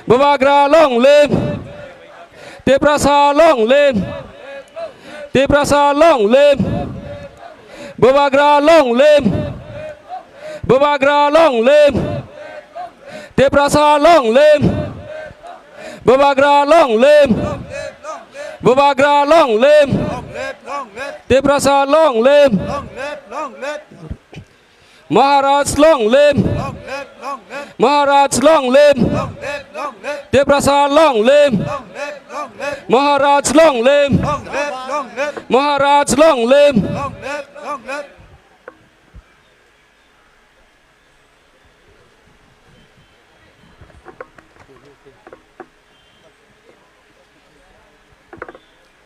Babagra long live. Teprasa long live. Teprasa long live. Babagra long live. Babagra long live. Teprasa long live. Babagra long live. Babagra long live. Teprasa long live. Maharaj long live. Maharaj long live. Teprasa long live. Maharaj long live. Maharaj long live.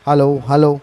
Hello, hello.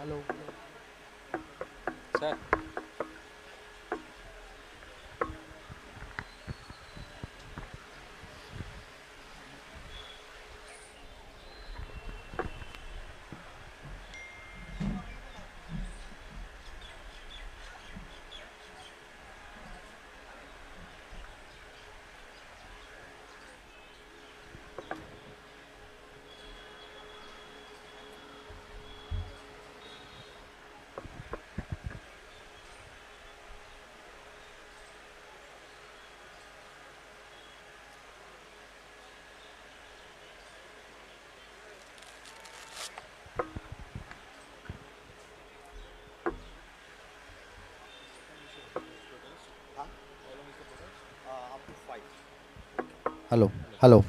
Hello, hello.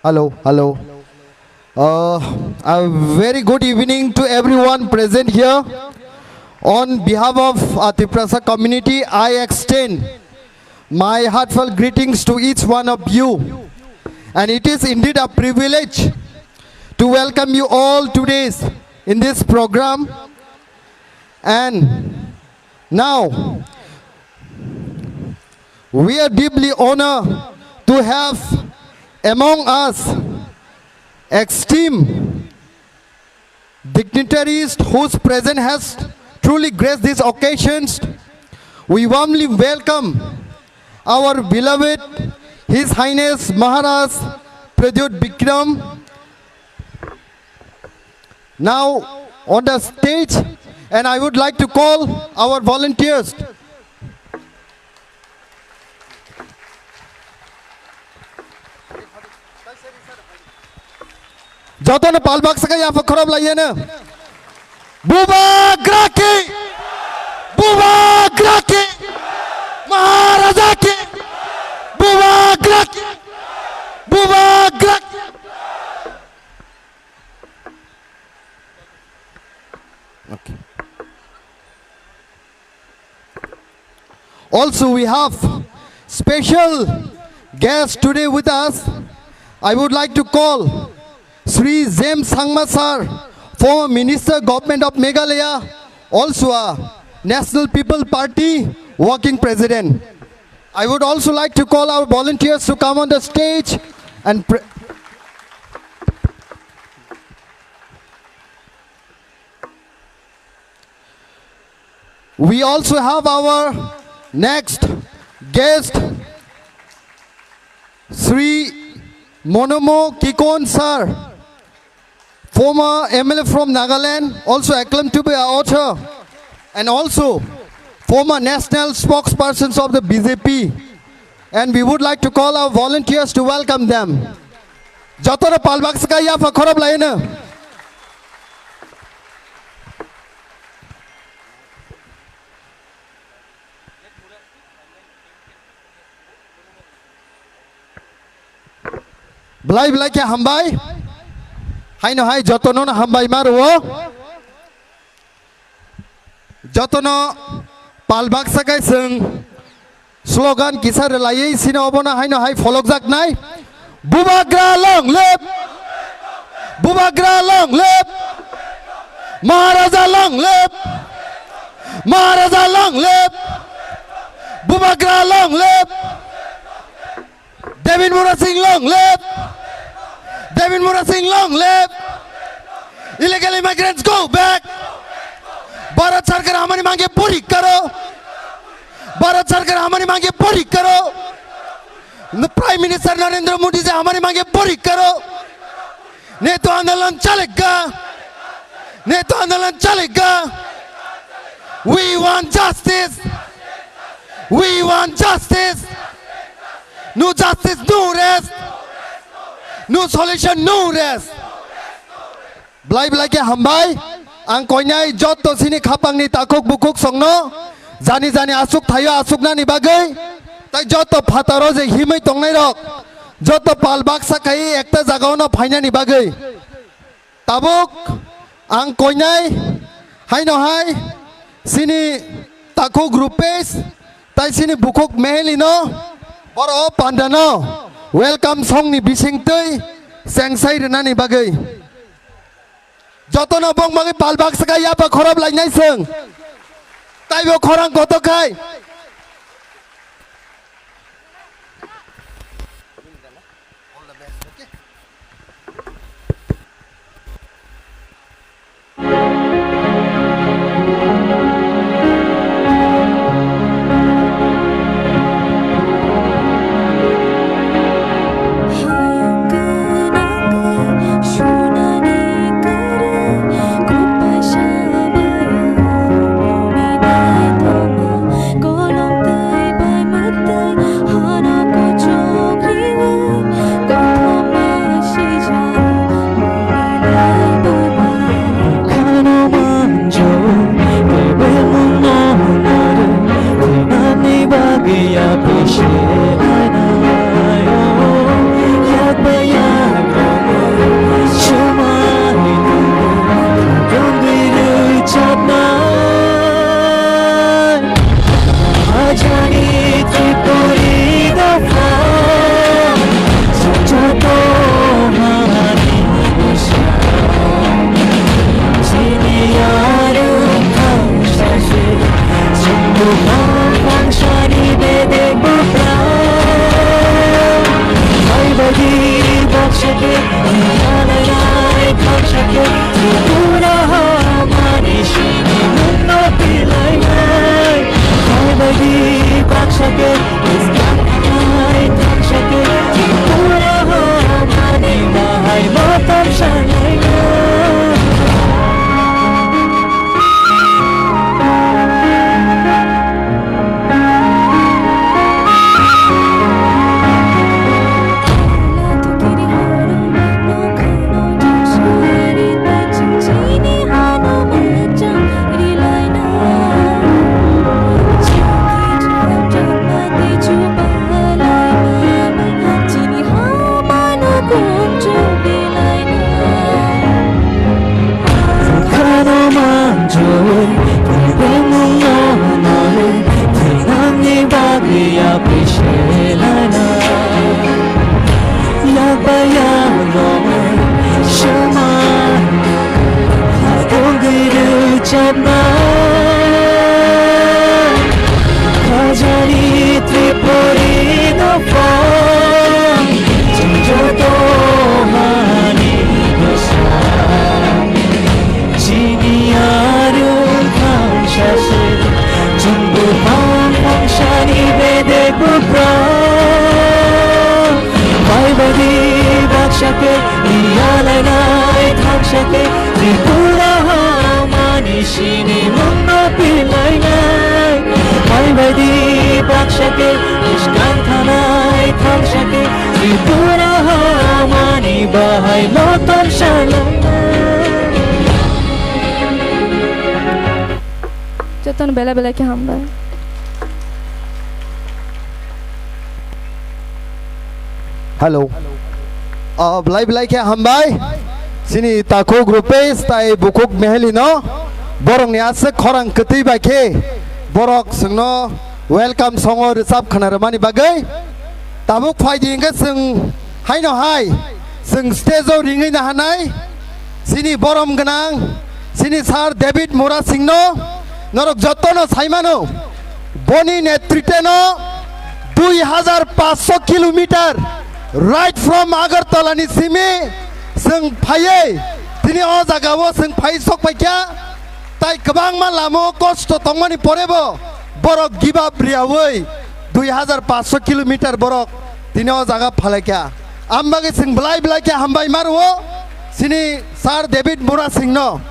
Hello, hello. A very good evening to everyone present here. On behalf of Teprasa community, I extend my heartfelt greetings to each one of you. And it is indeed a privilege to welcome you all today in this program. And now, we are deeply honored to have among us esteemed dignitaries whose presence has truly graced these occasions. We warmly welcome our beloved His Highness Maharaj Pradyut Bikram. Now on the stage And I would like to call our volunteers. Jotona palbak saka ya fakhrab layena. Buba Graki! Buba Graki! Maharaja ki! Buba Graki! Buba Graki! Okay. Also, we have special guest today with us. I would like to call Sri James Sangma sir, former Minister, Government of Meghalaya, also a National People Party working president. I would also like to call our volunteers to come on the stage and we also have our next guest, Sri Monomo Kikon sir, former MLA from Nagaland, also acclaimed to be an author, and also former national spokespersons of the BJP. And we would like to call our volunteers to welcome them. Jotara palbak saka ya fakhrab laina. Belai belai ke hambai, hai no hai jotono na hambai maruo, jotono palbak sakai seng slogan kisar layai sini obona hai no hai follow jak nai, Bubagra long live, Bubagra long live, Maharaja long live, Maharaja long live, Bubagra long live, David Mura Singh long live. David Mura Singh long live. Illegal immigrants go back. Bharat सरकार हमारी मांगे पूरी करो. भारत सरकार हमारी मांगे पूरी करो. प्राइम मिनिस्टर नरेंद्र मोदी से हमारी मांगे पूरी करो. नहीं तो आंदोलन चलेगा. नहीं तो आंदोलन चलेगा. We want justice. We want justice. No justice, no rest. No solution, no rest. Belai belai ke hambai, ang koinai joto sini khapang ni takuk bukuk songno, jani jani asuk thayo asuk na ni bagai, tai joto phataro je himai tongnai rok, joto palbak sakai ekta jagao na phaina ni bagai. Tabuk ang koinai, hai no hai, sini takuk rupes, tai sini bukuk mehelino, boro pandano. Welcome song ni bising tui sengsai rena ni bagai. Joto no bong bagi palbak sakai ya pa khorab lai nai seng. Tai bo khorang koto kai. Go bangsake Tripura mani sini munno pilai nai Mai baidi bangsake Iskan thanai thamsake Tripura mani bahai loton shalai Jatan bela bela ke hamba Hello. Belai ke hambai. Sini takuk grupes tai bukuk meheli no. Borong ni asa korang keti baike. Borok sengno welcome songo resap kanaramani bagai. Tabuk phai dingga seng hai no hai. Seng stage ringai na hanai. Sini borom ganang. Sini sar David Mura Singno. Norok jotono saimano. Boni netriteno 2500 kilometer. Right from Agartala ni simi seng phaye tini o jagao seng phai sok paikya tai kabang man lamo kosto tongmani porebo borok give up riawoi 2500 kilometer borok tini o jaga phalakya ambage seng blai kya hambai marwo sini sar David Mura Singh no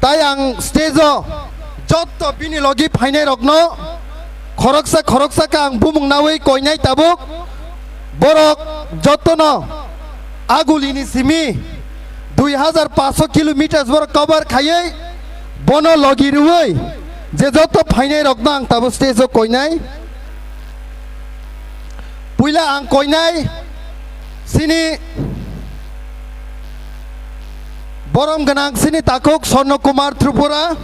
tai ang stage Joto bini logi paine rokno khoroksa ka ang bumung nawei koinai tabuk borok joto no agulini simi 2500 kilometers borok cover khaye bono logi ruwei je joto paine rokno ang tabuk stage koinai puila ang koinai sini borom ganang sini takuk Sorno Kumar Tripura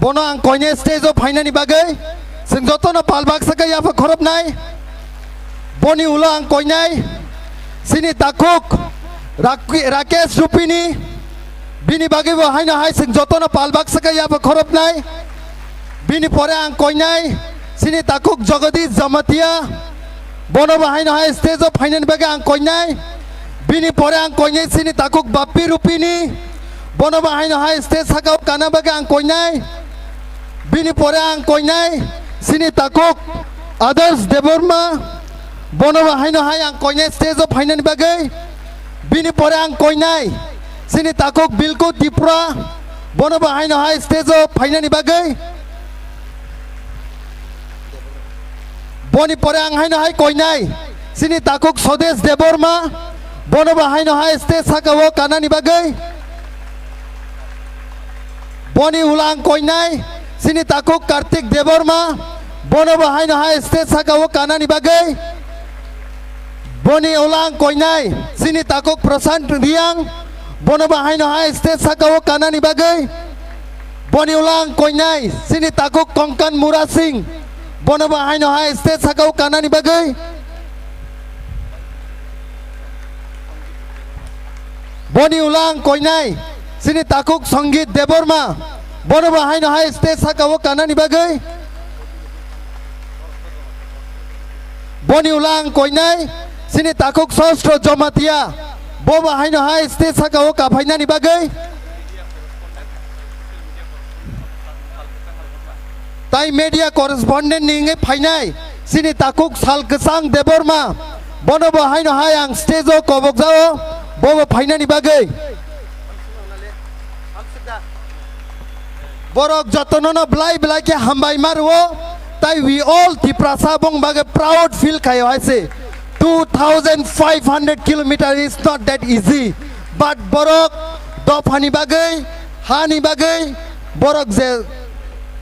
Bono ang koine stage of finani bagai sing joto na palbak saka ya fa khorop nai boni ula ang koinai sini takuk Rakesh Rupini bini bagai bo haina hai sing joto na palbak saka ya fa khorop nai bini pore ang koinai sini takuk Jagadish Jamatia bono bo haina hai stage of finani bagai ang koinai bini pore ang koinai sini takuk Bappi Rupini bono bo haina hai stage saka kana bagai ang koinai Bini pore ang koinai sini takuk Others Deborma bono haino hai ang koinai stage of hainan bagai bini pore ang koinai sini takuk Bilku Tripura bono haino hai stage of hainan bagai boni pore ang haino hai koinai sini takuk Swadesh Deborma bono haino hai stage sakawo kanani bagai boni ulang koinai sini takuk Kartik Deborma bono haino hai stage sakawo kanani bagai boni ulang koinai sini takuk Prashant Riang bono haino hai stage sakawo kanani bagai boni ulang koinai sini takuk Konkan Mura Singh bono haino hai stage sakawo kanani bagai boni ulang koinai sini takuk Sangeet Deborma bono haino hai stage sakawo kanani bagai boni ulang koinai sini takuk Sostro Jamatia bobo haino hai stage sakawo kapainani bagai tai media correspondent ninge phainai sini takuk Salkesang Deborma bono haino hai ang stage o kobokjao bobo phainani bagai borok jotonono blai ke hambai marwo tai we all Tripura sabong bagai proud feel kayo haise 2500 kilometers is not that easy but borok dofani bagai hani bagai borok je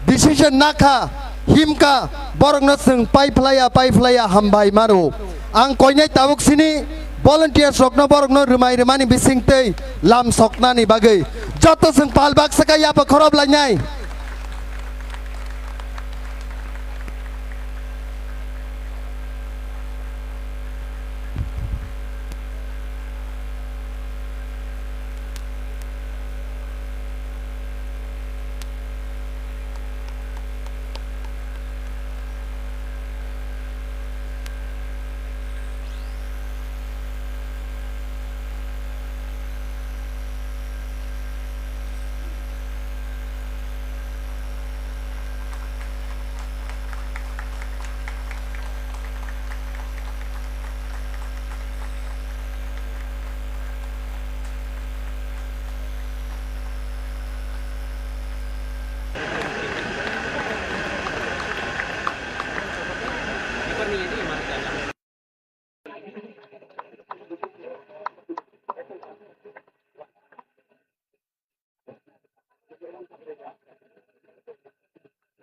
decision nakha himka borok no sing pipeline hambai maro ang koinai tabuk sini volunteers rokno borok no rumani bisingtei lam soknani bagai joto sing palbak saka ya pa khorob lainai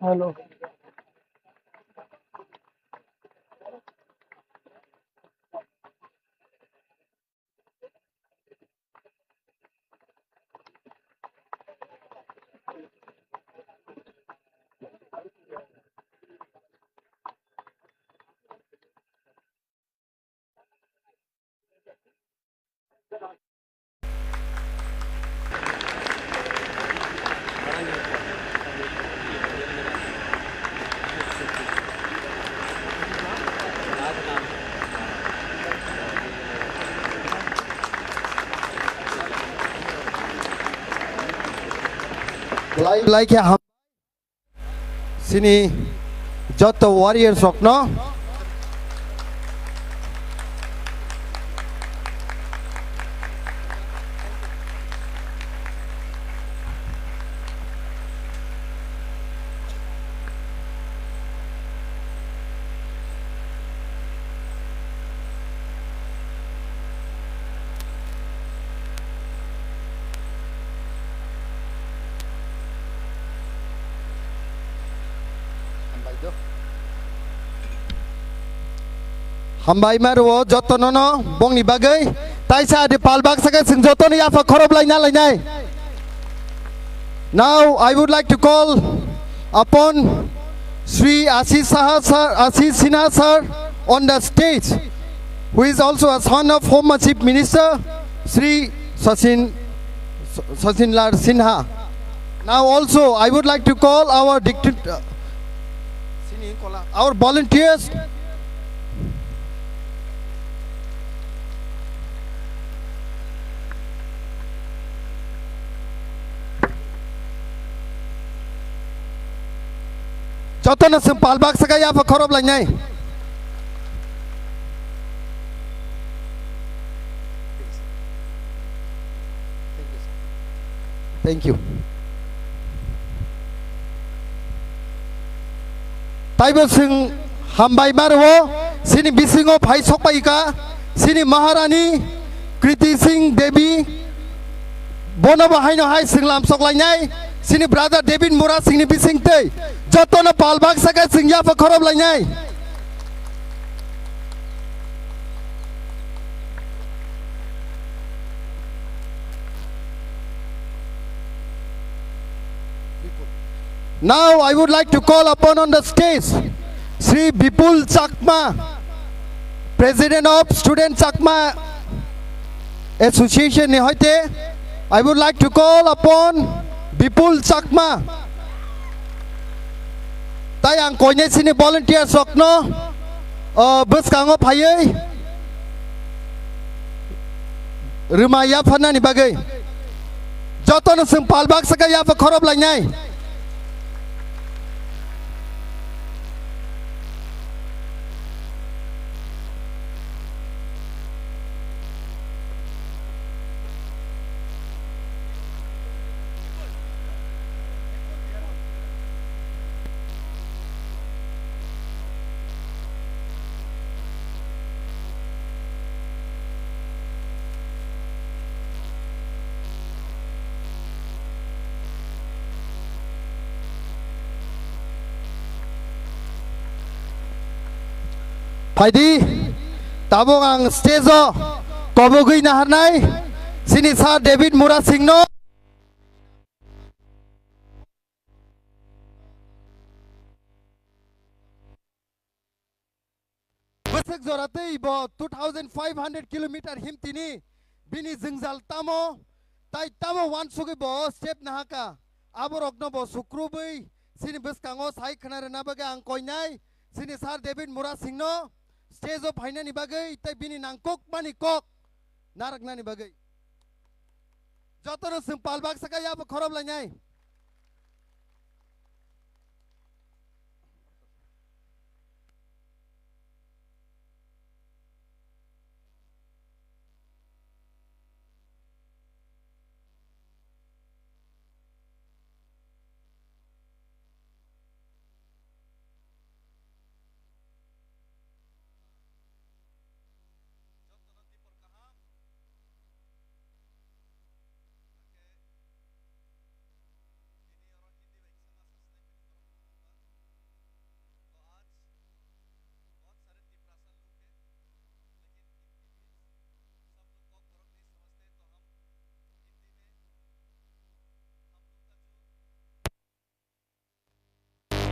hello like ham sini joto warriors okno hambai maro joto nono bongni bagai taisa de palbak saka sing joto ni afa khorob lainai. Now I would like to call upon Sri Ashish Sinha sir on the stage, who is also a son of Home Chief Minister Sri Sachin Lal Sinha. Now also I would like to call our our volunteers. Jotana sing palbak saka ya fa khorob lainai. Thank you. Taibo sing hambai marwo sini bisingo phai sokpai ka sini Maharani Kriti Singh Devi bono bahai no hai sing lam sok lainai sini brother David Mura sing ni bising te jotona palbak saka sing ya fa khorob lainai. Now I would like to call upon on the stage Sri Bipul Chakma, President of Student Chakma Association Nihoite. I would like to call upon Bipul Chakma. Tayang koine sini volunteer sokno bus kango phaye Rumaya phana ni bagai. Jotono sing palbak saka ya fa khorob lainai. Paidi tabong ang stage kobogui naharnai sini sa David Mura Singno besek zoratei bo 2500 kilometer himtini bini jingzal tamo tai tamo wan sugi bo step nahaka aborokno bo sukrubai sini beskango sai khanare nabaga ang koinai sini sa David Mura Singno stage of haina ni bagai tai bini nangkok mani kok narak nani bagai jotono sing palbak saka ya khorob lainai.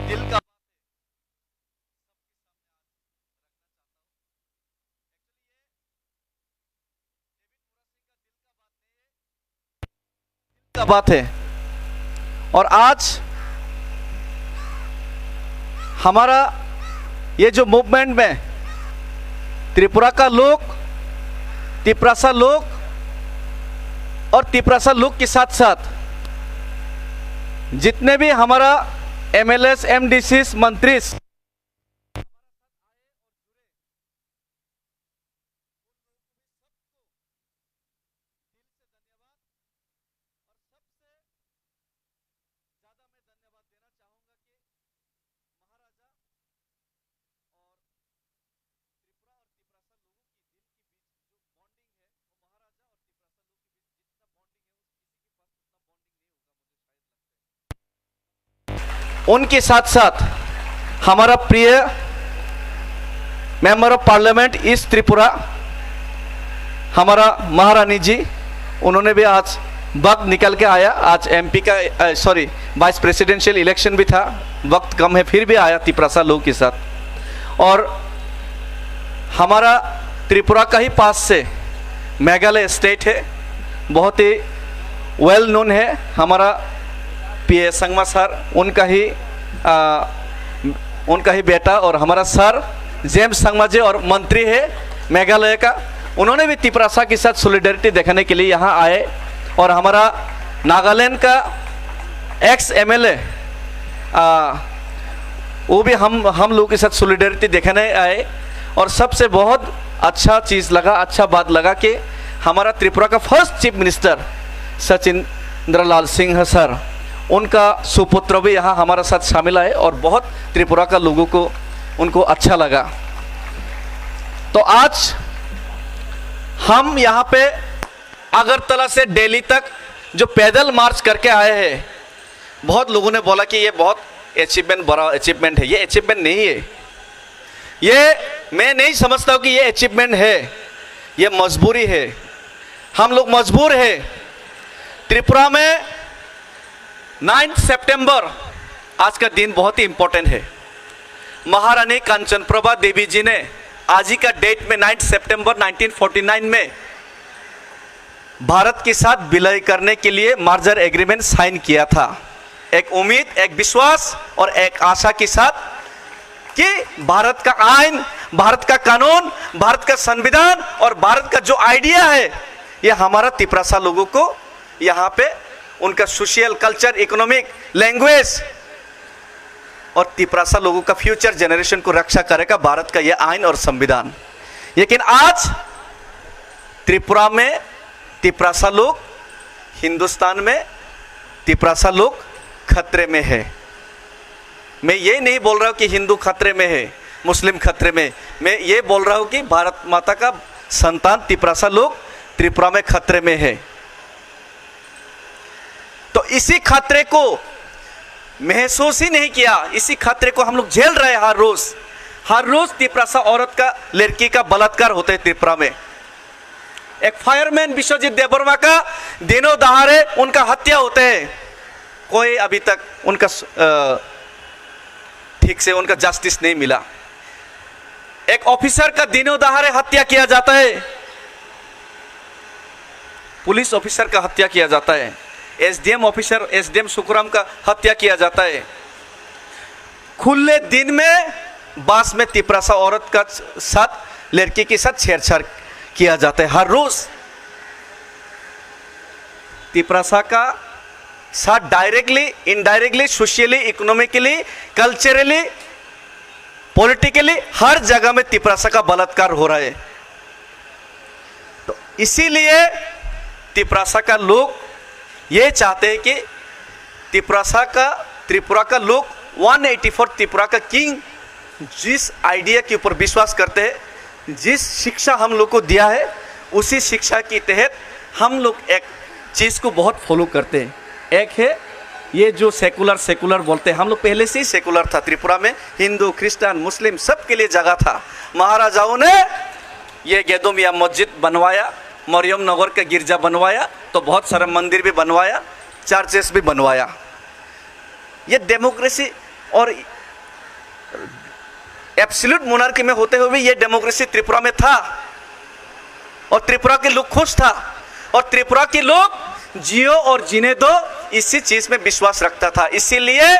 दिल का बात है। और आज हमारा ये जो movement में त्रिपुरा का लोग, तिपरासा लोग और तिपरासा लोग के साथ साथ जितने भी हमारा एमएलएस, एमडीसीस, मंत्री उनके साथ साथ हमारा प्रिय member of parliament east Tripura हमारा महारानी जी, उन्होंने भी आज वक्त निकल के आया। आज एमपी का वाइस प्रेसिडेंशियल इलेक्शन भी था, वक्त कम है फिर भी आया तिपरासा लोग के साथ। और हमारा त्रिपुरा का ही पास से मेघालय स्टेट है, बहुत ही वेल नोन है। हमारा पीए संगमा सर, उनका ही बेटा और हमारा सर जेम्स संगमा जी और मंत्री है मेघालय का, उन्होंने भी तिपरासा के साथ सॉलिडरिटी दिखाने के लिए यहाँ आए। और हमारा नागालैंड का एक्स एमएलए वो भी हम लोग के साथ सॉलिडरिटी दिखाने आए। और सबसे बहुत अच्छा चीज़ लगा, अच्छा बात लगा कि हमारा त्रिपुरा का फर्स्ट चीफ मिनिस्टर सचिंद्र लाल सिंह सर, उनका सुपुत्र भी यहाँ हमारे साथ शामिल आए और बहुत त्रिपुरा का लोगों को उनको अच्छा लगा। तो आज हम यहाँ पे अगरतला से दिल्ली तक जो पैदल मार्च करके आए हैं, बहुत लोगों ने बोला कि ये बहुत अचीवमेंट, बड़ा अचीवमेंट है। ये अचीवमेंट नहीं है, ये मैं नहीं समझता हूँ कि ये अचीवमेंट है, ये मजबूरी है। हम लोग मजबूर है। त्रिपुरा में 9 सितंबर आज का दिन बहुत ही इंपॉर्टेंट है। महारानी कांचनप्रभा देवी जी ने आज ही का डेट में 9 सितंबर 1949 में भारत के साथ विलय करने के लिए मर्जर एग्रीमेंट साइन किया था। एक उम्मीद, एक विश्वास और एक आशा के साथ कि भारत का आइन, भारत का कानून, भारत का संविधान और भारत का जो आइडिया है, ये हमारा तिपरासा लोगों को यहाँ पे उनका सोशल, कल्चर, इकोनॉमिक, लैंग्वेज और तिपरासा लोगों का फ्यूचर जनरेशन को रक्षा करेगा भारत का यह आइन और संविधान। लेकिन आज त्रिपुरा में तिपरासा लोग, हिंदुस्तान में तिपरासा लोग खतरे में है। मैं ये नहीं बोल रहा हूँ कि हिंदू खतरे में है, मुस्लिम खतरे में, मैं ये बोल रहा हूँ कि भारत माता का संतान तिपरासा लोग त्रिपुरा में खतरे में है। तो इसी खतरे को महसूस ही नहीं किया, इसी खतरे को हम लोग झेल रहे हैं हर रोज तिपरासा औरत का, लड़की का बलात्कार होता है त्रिपुरा में। एक फायरमैन विश्वजीत देबबर्मा का दिनों दहाड़े उनका हत्या होते हैं, कोई अभी तक उनका ठीक से उनका जस्टिस नहीं मिला। एक ऑफिसर का दिनों दहाड़े हत्या किया जाता है, पुलिस ऑफिसर का हत्या किया जाता है, एसडीएम ऑफिसर, एसडीएम सुखराम का हत्या किया जाता है। खुले दिन में बास में तिपरासा औरत का साथ, लड़की के साथ छेड़छाड़ किया जाता है हर रोज। तिपरासा का साथ directly, indirectly, socially, economically, culturally, politically हर जगह में तिपरासा का बलात्कार हो रहा है। तो इसीलिए तिपरासा का लोग ये चाहते हैं कि त्रिपुरा का लोग 184 त्रिपुरा का किंग जिस आइडिया के ऊपर विश्वास करते हैं, जिस शिक्षा हम लोग को दिया है, उसी शिक्षा के तहत हम लोग एक चीज़ को बहुत फॉलो करते हैं। एक है ये जो सेकुलर बोलते हैं, हम लोग पहले से ही सेकुलर था त्रिपुरा में, हिंदू, क्रिश्चियन, मुस्लिम सब के लिए जगह था। महाराजाओं ने ये गेदोमिया मस्जिद बनवाया, मरियम नगर का गिरजा बनवाया, तो बहुत सारा मंदिर भी बनवाया, चर्चेस भी बनवाया। ये डेमोक्रेसी और एब्सोल्यूट मोनार्की में होते हुए ये डेमोक्रेसी त्रिपुरा में था और त्रिपुरा के लोग खुश था और त्रिपुरा के लोग जियो और जीने दो इसी चीज में विश्वास रखता था। इसीलिए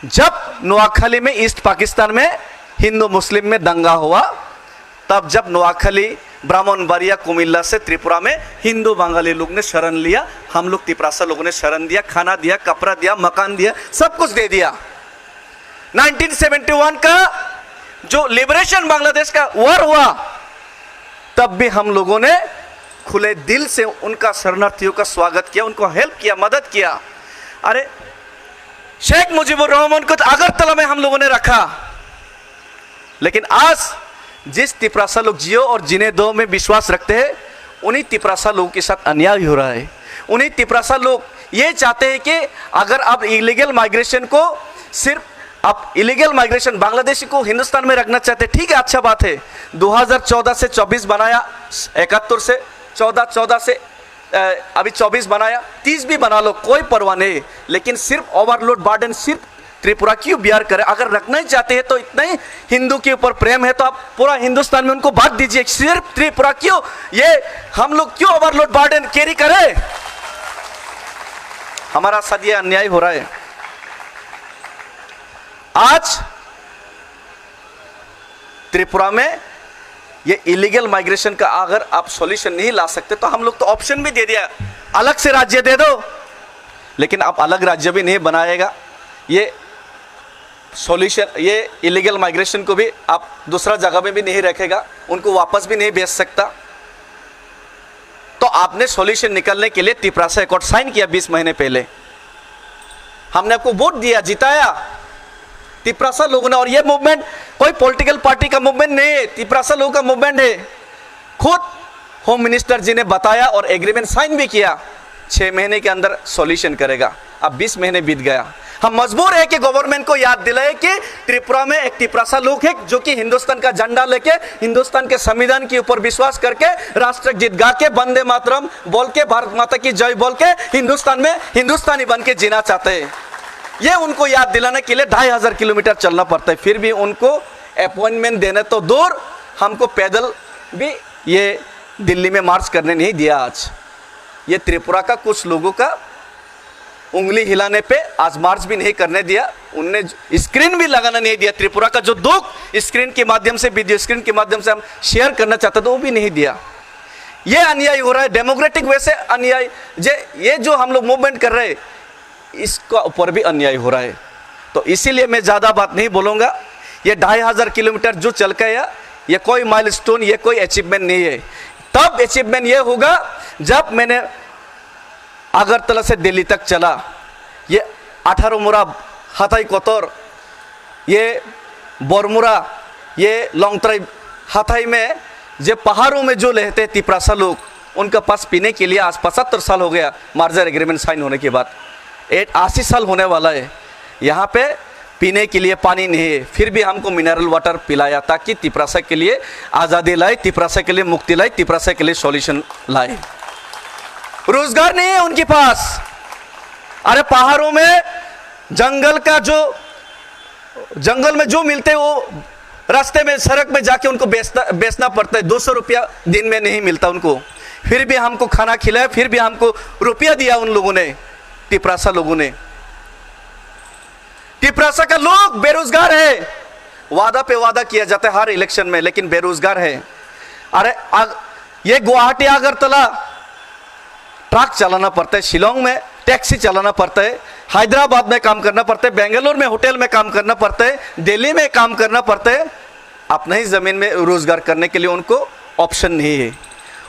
जब नोआखली में ईस्ट पाकिस्तान में हिंदू मुस्लिम में दंगा हुआ, तब जब नोआखली ब्राह्मणबाड़िया कुमिल्ला से त्रिपुरा में हिंदू बंगाली लोग ने शरण लिया, हम लोग तिपरासा लोगों ने शरण दिया, खाना दिया, कपड़ा दिया, मकान दिया, सब कुछ दे दिया। 1971 का जो लिबरेशन बांग्लादेश का वॉर हुआ, तब भी हम लोगों ने खुले दिल से उनका शरणार्थियों का स्वागत किया, उनको हेल्प किया, मदद किया। अरे शेख मुजीबुर रहमान को अगरतला में हम लोगों ने रखा, लेकिन आज जिस तिपरासा लोग जियो और जीने दो में विश्वास रखते हैं, उन्हीं तिपरासा लोगों के साथ अन्याय हो रहा है। उन्हीं तिपरासा लोग ये चाहते हैं कि अगर आप इलीगल माइग्रेशन को सिर्फ आप इलीगल माइग्रेशन बांग्लादेशी को हिंदुस्तान में रखना चाहते हैं, ठीक है, अच्छा बात है। 2014 से 24 बनाया, 71 से 14 से अभी 24 बनाया, 30 भी बना लो, कोई परवाह नहीं, लेकिन सिर्फ ओवरलोड बर्डन सिर्फ त्रिपुरा क्यों बियर करे? अगर रखना ही चाहते हैं तो इतना ही हिंदू के ऊपर प्रेम है तो आप पूरा हिंदुस्तान में उनको बांट दीजिए, सिर्फ त्रिपुरा क्यों ये हम लोग क्यों ओवरलोड बर्डन कैरी करें? हमारा साथ ये अन्याय हो रहा है। आज त्रिपुरा में ये इलीगल माइग्रेशन का अगर आप सॉल्यूशन नहीं ला सकते तो हम लोग तो ऑप्शन भी दे दिया, अलग से राज्य दे दो, लेकिन आप अलग राज्य भी नहीं बनाएगा। ये सॉल्यूशन, ये इलीगल माइग्रेशन को भी आप दूसरा जगह में भी नहीं रखेगा, उनको वापस भी नहीं भेज सकता। तो आपने सॉल्यूशन निकलने के लिए तिपरासा एकॉर्ड साइन किया 20 महीने पहले, हमने आपको वोट दिया, जिताया तिपरासा लोगों ने। और ये मूवमेंट कोई पॉलिटिकल पार्टी का मूवमेंट नहीं है, तिपरासा लोगों का मूवमेंट है। खुद होम मिनिस्टर जी ने बताया और एग्रीमेंट साइन भी किया, 6 महीने के अंदर सॉल्यूशन करेगा। अब 20 महीने बीत गया, हम मजबूर है कि गवर्नमेंट को याद दिलाए कि त्रिपुरा में एक तिपरासा लोग है जो कि हिंदुस्तान का झंडा लेके, हिंदुस्तान के संविधान के ऊपर विश्वास करके, राष्ट्रगीत गा के, वंदे मातरम बोल के, भारत माता की जय बोल के हिंदुस्तान में हिंदुस्तानी बन के जीना चाहते हैं। ये उनको याद दिलाने के लिए 2500 किलोमीटर चलना पड़ता है, फिर भी उनको अपॉइंटमेंट देने तो दूर, हमको पैदल भी ये दिल्ली में मार्च करने नहीं दिया। आज ये त्रिपुरा का कुछ लोगों का उंगली हिलाने पे आज मार्च भी नहीं करने दिया, उनने स्क्रीन भी लगाना नहीं दिया। त्रिपुरा का जो दुख स्क्रीन के माध्यम से, वीडियो स्क्रीन के माध्यम से हम शेयर करना चाहते थे, वो भी नहीं दिया। ये अन्याय हो रहा है, डेमोक्रेटिक वे से अन्याय। ये जो हम लोग मूवमेंट कर रहे हैं, इसका ऊपर भी अन्याय हो रहा है। तो इसीलिए मैं ज़्यादा बात नहीं बोलूँगा। ये 2500 किलोमीटर जो चल के आया, ये कोई माइलस्टोन, ये कोई अचीवमेंट नहीं है। तब अचीवमेंट ये होगा जब मैंने अगरतला से दिल्ली तक चला, ये 18 मुरा, हाथाई कोतोर, ये बोरमुरा, ये लोंगतराई, हाथाई में जो पहाड़ों में जो रहते हैं तिपरासा लोग, उनके पास पीने के लिए आज 75 साल हो गया मार्जर एग्रीमेंट साइन होने के बाद, 80 साल होने वाला है। यहाँ पे पीने के लिए पानी नहीं है, फिर भी हमको मिनरल वाटर पिलाया ताकि तिपरासा के लिए आज़ादी लाए, तिपरासा के लिए मुक्ति लाए, तिपरासा के लिए सॉल्यूशन लाए। रोजगार नहीं है उनके पास। अरे पहाड़ों में जंगल का जो जंगल में जो मिलते हैं वो रास्ते में, सड़क में जाके उनको बेचना पड़ता है। 200 रुपया दिन में नहीं मिलता उनको, फिर भी हमको खाना खिलाया, फिर भी हमको रुपया दिया उन लोगों ने, तिपरासा लोगों ने। तिपरासा का लोग बेरोजगार है, वादा पे वादा किया जाता है हर इलेक्शन में, लेकिन बेरोजगार है। अरे ये गुवाहाटी अगरतला ट्रक चलाना पड़ता है, शिलोंग में टैक्सी चलाना पड़ता है, हैदराबाद में काम करना पड़ता है, बेंगलोर में होटल में काम करना पड़ता है, दिल्ली में काम करना पड़ता है। अपने ही ज़मीन में रोजगार करने के लिए उनको ऑप्शन नहीं है।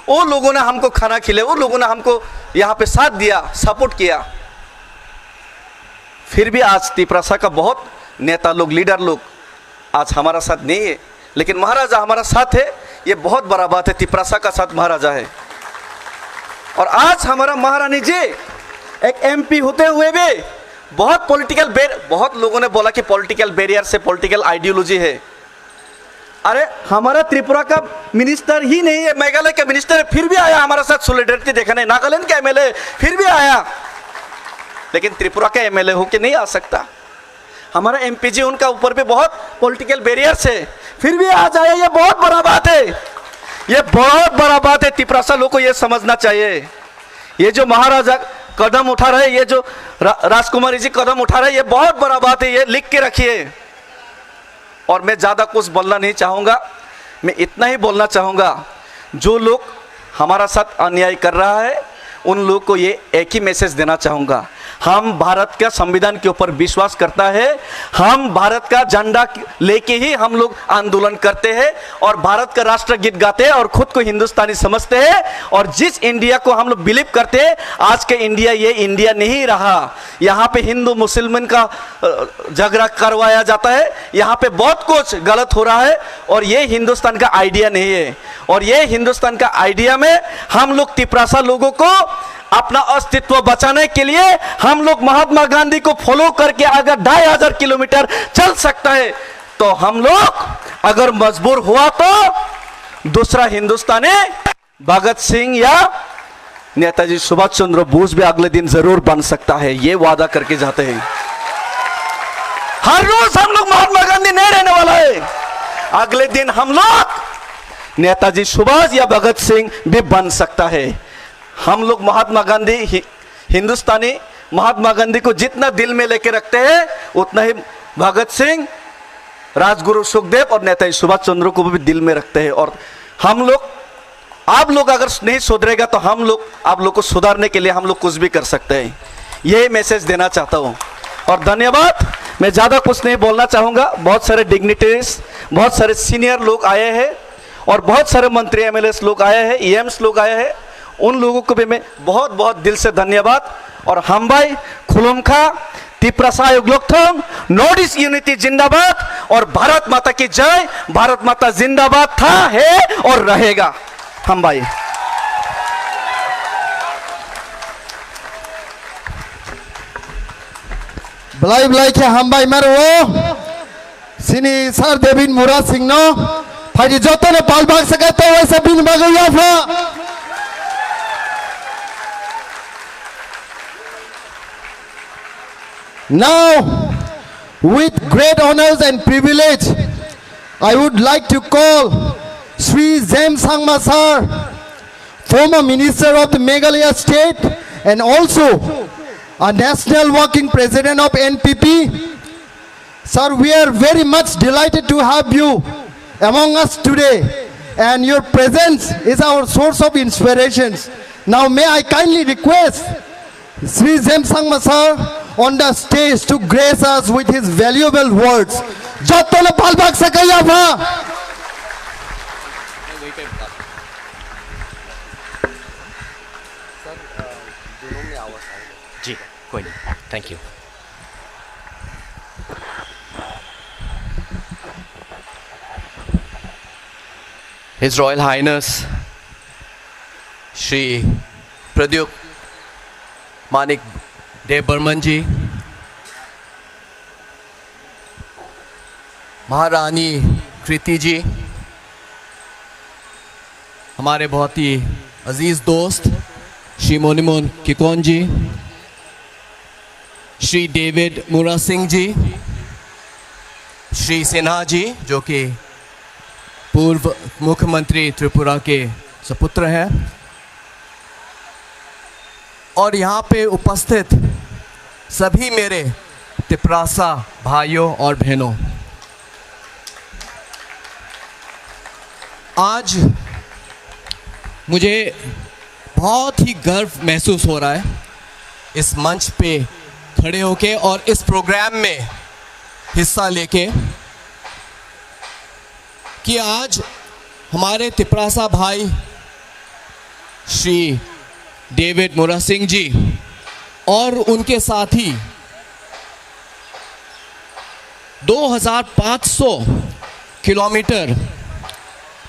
वो लोगों ने हमको खाना खिलाया, वो लोगों ने हमको यहाँ पे साथ दिया, सपोर्ट किया। फिर भी आज तिपरासा का बहुत नेता लोग, लीडर लोग आज हमारा साथ नहीं है, लेकिन महाराजा हमारा साथ है। ये बहुत बड़ा बात है, तिपरासा का साथ महाराजा है। और आज हमारा महारानी जी एक एमपी होते हुए भी बहुत लोगों ने बोला कि पॉलिटिकल बैरियर से पॉलिटिकल आइडियोलॉजी है। अरे हमारा त्रिपुरा का मिनिस्टर ही नहीं है, मेघालय का मिनिस्टर है, फिर भी आया हमारा साथ सॉलिडेरिटी दिखाने। नागालैंड का एमएलए फिर भी आया, लेकिन त्रिपुरा का एमएलए होके नहीं आ सकता। हमारा एमपी जी उनका ऊपर भी बहुत पॉलिटिकल बैरियर्स है, फिर भी आज आया, ये बहुत बड़ा बात है, ये बहुत बड़ा बात है। तिपरासा लोग को ये समझना चाहिए, ये जो महाराजा कदम उठा रहे, ये जो राजकुमारी जी कदम उठा रहे, ये बहुत बड़ा बात है, ये लिख के रखिए। और मैं ज़्यादा कुछ बोलना नहीं चाहूँगा, मैं इतना ही बोलना चाहूँगा, जो लोग हमारा साथ अन्याय कर रहा है उन लोग को ये एक ही मैसेज देना चाहूँगा, हम भारत का संविधान के ऊपर विश्वास करता है, हम भारत का झंडा लेके ही हम लोग आंदोलन करते हैं और भारत का राष्ट्रगीत गाते हैं और खुद को हिंदुस्तानी समझते हैं। और जिस इंडिया को हम लोग बिलीव करते हैं, आज के इंडिया ये इंडिया नहीं रहा। यहाँ पे हिंदू मुसलमान का झगड़ा करवाया जाता है, यहाँ पे बहुत कुछ गलत हो रहा है और ये हिंदुस्तान का आइडिया नहीं है। और ये हिंदुस्तान का आइडिया में हम लोग तिपरासा लोगों को अपना अस्तित्व बचाने के लिए हम लोग महात्मा गांधी को फॉलो करके अगर 2500 किलोमीटर चल सकता है, तो हम लोग अगर मजबूर हुआ तो दूसरा हिंदुस्तानी भगत सिंह या नेताजी सुभाष चंद्र बोस भी अगले दिन जरूर बन सकता है, ये वादा करके जाते हैं। हर रोज हम लोग महात्मा गांधी नहीं रहने वाला है, अगले दिन हम लोग नेताजी सुभाष या भगत सिंह भी बन सकता है। हम लोग महात्मा गांधी हिंदुस्तानी महात्मा गांधी को जितना दिल में लेके रखते हैं, उतना ही भगत सिंह, राजगुरु सुखदेव और नेताजी सुभाष चंद्र को भी दिल में रखते हैं। और हम लोग, आप लोग अगर नहीं सुधरेगा तो हम लोग, आप लोग को सुधारने के लिए हम लोग कुछ भी कर सकते हैं, ये मैसेज देना चाहता हूँ। और धन्यवाद, मैं ज़्यादा कुछ नहीं बोलना चाहूँगा। बहुत सारे डिग्निटरीज, बहुत सारे सीनियर लोग आए हैं और बहुत सारे मंत्री एमएलए लोग आए हैं, ईएम्स लोग आए हैं, उन लोगों को भी मैं बहुत बहुत दिल से धन्यवाद। और हम भाई खुलुमखा, तिपरासा युगलोकथोंग, नॉर्थ ईस्ट यूनिटी जिंदाबाद और भारत माता की जय। भारत माता जिंदाबाद था, है और रहेगा। हम भाई Belai belai ke hambai marwo sini sar David Mura Singh no phai joto ne pal bag sakata waisa bin bagaya fa. Now, with great honors and privilege, I would like to call Sri Zem Sangma Sir, former Minister of the Meghalaya State and also a National Working President of NPP. Sir, we are very much delighted to have you among us today, and your presence is our source of inspirations. Now, may I kindly request Sri Zem Sangma Sir on the stage to grace us with his valuable words. Jatole palbak sakaya bha. जी कोई नहीं, thank you. His Royal Highness Shri Pradyuk Manik Dev Burman जी, महारानी कृति जी, हमारे बहुत ही अजीज दोस्त श्री मोनिमोन किकोन जी, Shri David मुरा सिंह जी, श्री सिन्हा जी जो कि पूर्व मुख्यमंत्री त्रिपुरा के सपुत्र हैं, और यहाँ पे उपस्थित सभी मेरे तिपरासा भाइयों और बहनों, आज मुझे बहुत ही गर्व महसूस हो रहा है इस मंच पे खड़े होके और इस प्रोग्राम में हिस्सा लेके कि आज हमारे तिपरासा भाई श्री डेविड मुरा सिंह जी और उनके साथी 2500 किलोमीटर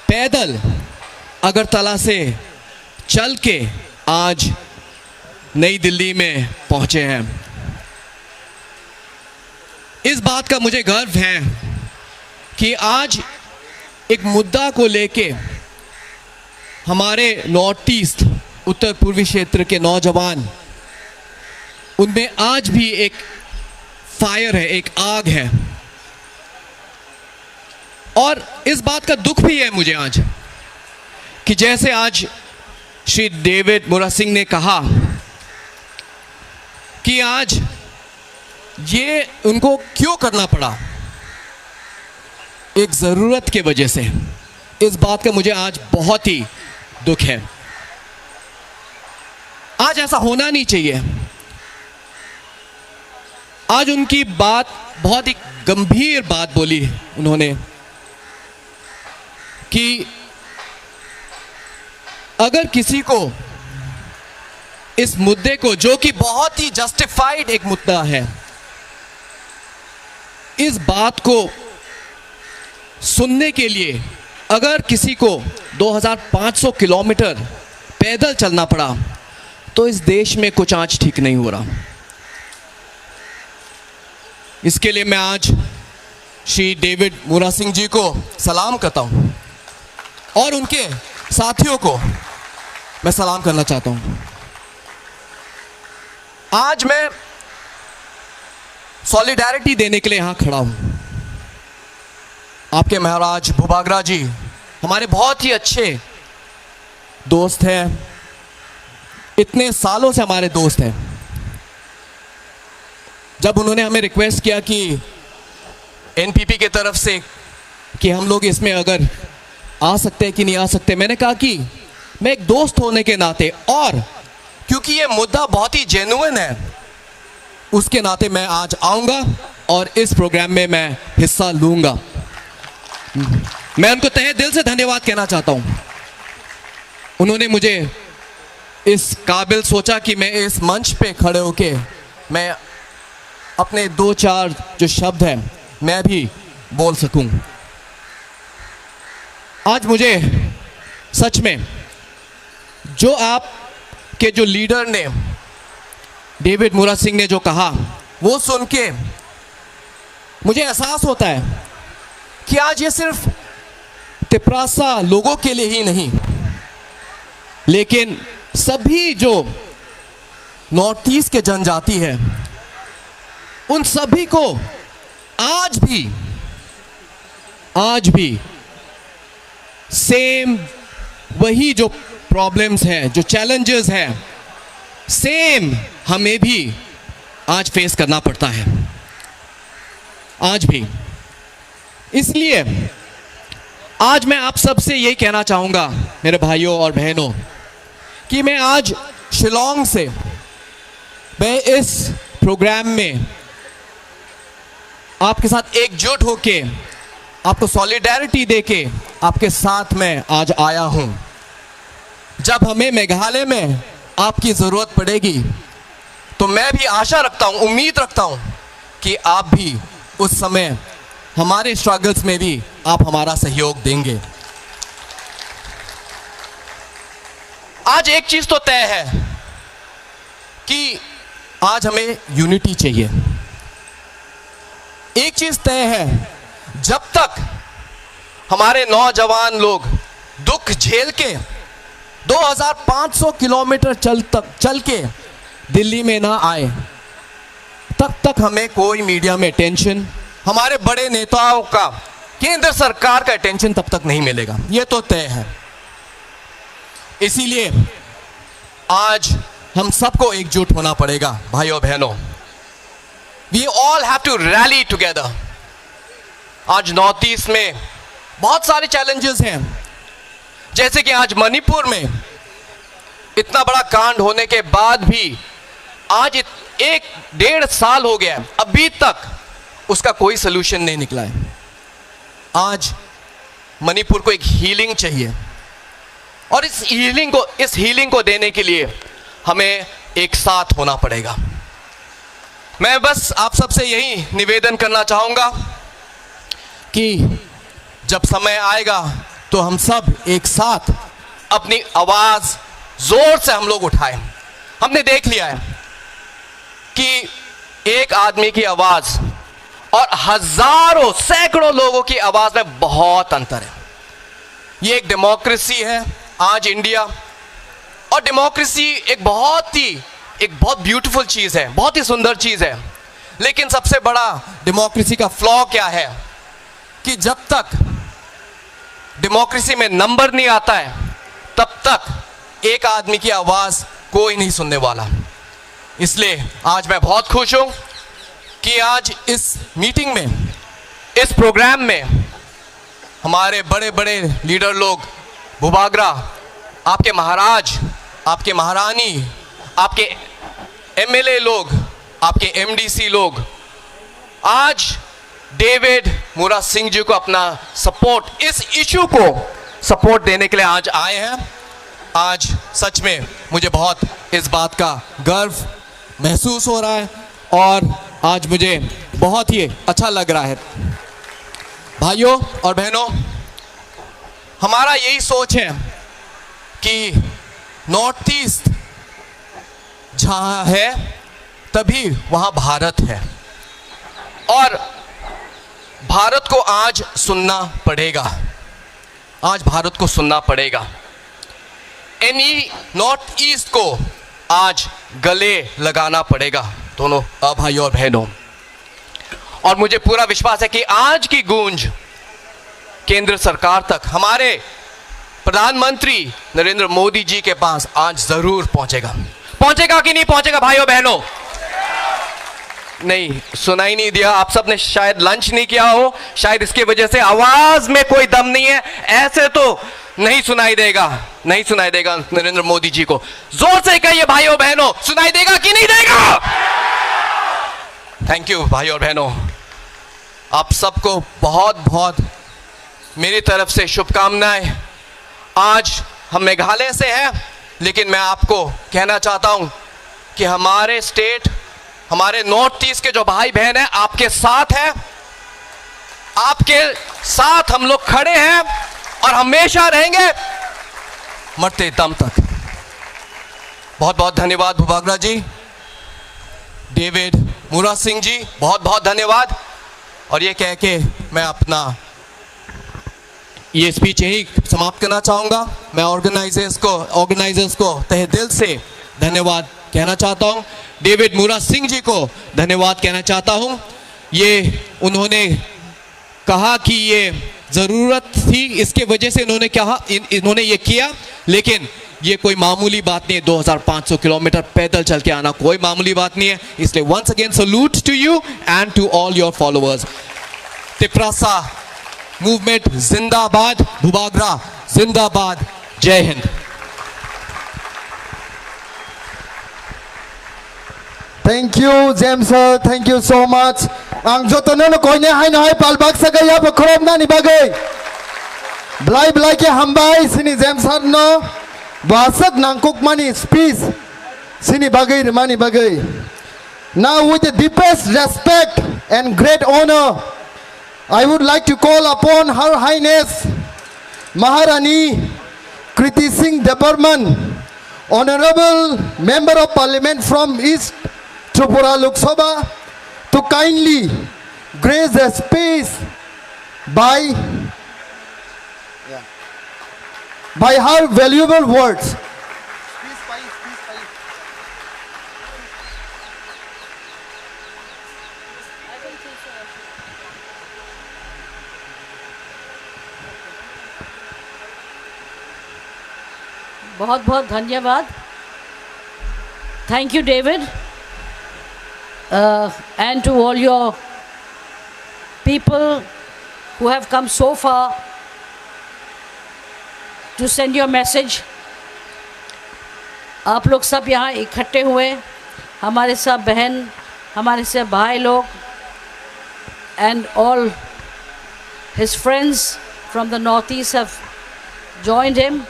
पैदल अगरतला से चल के आज नई दिल्ली में पहुंचे हैं। इस बात का मुझे गर्व है कि आज एक मुद्दा को लेके हमारे नॉर्थ ईस्ट उत्तर पूर्वी क्षेत्र के नौजवान, उनमें आज भी एक फायर है, एक आग है। और इस बात का दुख भी है मुझे आज कि जैसे आज श्री डेविड मुरा सिंह ने कहा कि आज ये उनको क्यों करना पड़ा, एक ज़रूरत के वजह से। इस बात का मुझे आज बहुत ही दुख है। आज ऐसा होना नहीं चाहिए। आज उनकी बात, बहुत ही गंभीर बात बोली उन्होंने कि अगर किसी को इस मुद्दे को, जो कि बहुत ही जस्टिफाइड एक मुद्दा है, इस बात को सुनने के लिए अगर किसी को 2500 किलोमीटर पैदल चलना पड़ा, तो इस देश में कुछ आज ठीक नहीं हो रहा। इसके लिए मैं आज श्री डेविड मुरा सिंह जी को सलाम करता हूं और उनके साथियों को मैं सलाम करना चाहता हूं। आज मैं सॉलिडारिटी देने के लिए यहां खड़ा हूं। आपके महाराज भूभागरा जी हमारे बहुत ही अच्छे दोस्त हैं, इतने सालों से हमारे दोस्त हैं। जब उन्होंने हमें रिक्वेस्ट किया कि एनपीपी की तरफ से कि हम लोग इसमें अगर आ सकते हैं कि नहीं आ सकते, मैंने कहा कि मैं एक दोस्त होने के नाते और क्योंकि ये मुद्दा बहुत ही जेन्युइन है, उसके नाते मैं आज आऊँगा और इस प्रोग्राम में मैं हिस्सा लूँगा। मैं उनको तहे दिल से धन्यवाद कहना चाहता हूँ। उन्होंने मुझे इस काबिल सोचा कि मैं इस मंच पे खड़े होके मैं अपने 2-4 जो शब्द हैं मैं भी बोल सकूं। आज मुझे सच में जो आपके जो लीडर ने, डेविड मुरा सिंह ने जो कहा, वो सुन के मुझे एहसास होता है कि आज ये सिर्फ तिपरासा लोगों के लिए ही नहीं, लेकिन सभी जो नॉर्थ ईस्ट के जनजाति है, उन सभी को आज भी सेम वही जो प्रॉब्लम्स हैं, जो चैलेंजेस हैं, सेम हमें भी आज फेस करना पड़ता है, आज भी। इसलिए आज मैं आप सबसे यही कहना चाहूँगा मेरे भाइयों और बहनों कि मैं आज शिलोंग से मैं इस प्रोग्राम में आपके साथ एकजुट होके, आपको सॉलिडारिटी देके आपके साथ में आज आया हूं। जब हमें मेघालय में आपकी ज़रूरत पड़ेगी तो मैं भी आशा रखता हूं, उम्मीद रखता हूं कि आप भी उस समय हमारे स्ट्रगल्स में भी आप हमारा सहयोग देंगे। आज एक चीज़ तो तय है कि आज हमें यूनिटी चाहिए। एक चीज तय है, जब तक हमारे नौजवान लोग दुख झेल के 2500 किलोमीटर चल के दिल्ली में ना आए, तब तक हमें कोई मीडिया में अटेंशन, हमारे बड़े नेताओं का, केंद्र सरकार का अटेंशन तब तक नहीं मिलेगा। ये तो तय है। इसीलिए आज हम सबको एकजुट होना पड़ेगा भाइयों बहनों। We all have to rally together. आज नॉर्थ ईस्ट में बहुत सारे चैलेंजेस हैं, जैसे कि आज मणिपुर में इतना बड़ा कांड होने के बाद भी आज 1-1.5 साल हो गया, अभी तक उसका कोई सलूशन नहीं निकला है। आज मणिपुर को एक हीलिंग चाहिए और इस हीलिंग को देने के लिए हमें एक साथ होना पड़ेगा। मैं बस आप सबसे यही निवेदन करना चाहूँगा कि जब समय आएगा तो हम सब एक साथ अपनी आवाज़ ज़ोर से हम लोग उठाएं। हमने देख लिया है कि एक आदमी की आवाज़ और हज़ारों सैकड़ों लोगों की आवाज़ में बहुत अंतर है। ये एक डेमोक्रेसी है आज इंडिया, और डेमोक्रेसी एक बहुत ब्यूटीफुल चीज़ है, बहुत ही सुंदर चीज़ है, लेकिन सबसे बड़ा डेमोक्रेसी का फ्लॉ क्या है कि जब तक डेमोक्रेसी में नंबर नहीं आता है तब तक एक आदमी की आवाज कोई नहीं सुनने वाला। इसलिए आज मैं बहुत खुश हूं कि आज इस मीटिंग में, इस प्रोग्राम में हमारे बड़े बड़े लीडर लोग, भूभागरा, आपके महाराज, आपके महारानी, आपके एमएलए लोग, आपके एमडीसी लोग आज डेविड मूरा सिंह जी को अपना सपोर्ट, इस इशू को सपोर्ट देने के लिए आज आए हैं। आज सच में मुझे बहुत इस बात का गर्व महसूस हो रहा है और आज मुझे बहुत ही अच्छा लग रहा है। भाइयों और बहनों, हमारा यही सोच है कि नॉर्थ ईस्ट जहां है तभी वहां भारत है और भारत को आज सुनना पड़ेगा, आज भारत को सुनना पड़ेगा। एनी नॉर्थ ईस्ट को आज गले लगाना पड़ेगा, दोनों भाइयों और बहनों। और मुझे पूरा विश्वास है कि आज की गूंज केंद्र सरकार तक, हमारे प्रधानमंत्री नरेंद्र मोदी जी के पास आज जरूर पहुंचेगा। पहुंचेगा कि नहीं पहुंचेगा भाइयों बहनों? नहीं, सुनाई नहीं दिया। आप सब ने शायद लंच नहीं किया हो, शायद इसकी वजह से आवाज में कोई दम नहीं है। ऐसे तो नहीं सुनाई देगा, नहीं सुनाई देगा नरेंद्र मोदी जी को। जोर से कहिए भाइयों बहनों, सुनाई देगा कि नहीं देगा? थैंक यू भाइयों और बहनों, आप सबको बहुत बहुत मेरी तरफ से शुभकामनाएं। आज हम मेघालय से हैं, लेकिन मैं आपको कहना चाहता हूं कि हमारे स्टेट, हमारे नॉर्थ ईस्ट के जो भाई बहन हैं आपके साथ हैं, आपके साथ हम लोग खड़े हैं और हमेशा रहेंगे मरते दम तक। बहुत बहुत धन्यवाद भूभागरा जी, डेविड मूरा सिंह जी, बहुत बहुत धन्यवाद। और ये कह के मैं अपना ये स्पीच यही समाप्त करना चाहूँगा। मैं ऑर्गेनाइजर्स को तहे दिल से धन्यवाद कहना चाहता हूँ। डेविड मूरा सिंह जी को धन्यवाद कहना चाहता हूँ। ये उन्होंने कहा कि ये ज़रूरत थी, इसके वजह से इन्होंने कहा, इन्होंने ये किया, लेकिन ये कोई मामूली बात नहीं है। 2500 किलोमीटर पैदल चल के आना कोई मामूली बात नहीं है। इसलिए once again salute to you and to all your followers. Tiprasa movement जिंदाबाद, भूभागरा जिंदाबाद, जय Hind. Thank you, James sir. Thank you so much. Ang jotono no koine hai na hai palbak sa gaya pakrom na ni bagay. Blai ke hambai sini James sir no basak nangkuk mani speech sini bagay mani bagay. Now with the deepest respect and great honor, I would like to call upon Her Highness Maharani Kriti Singh Debarman, Honorable Member of Parliament from East Tripura Lok Sabha, to kindly grace the space by her valuable words. बहुत बहुत धन्यवाद। Thank you, David, and to all your people who have come so far to send your message. आप लोग सब यहाँ इकट्ठे हुए, हमारे सब बहन, हमारे सब भाई लोग, and all his friends from the Northeast have joined him,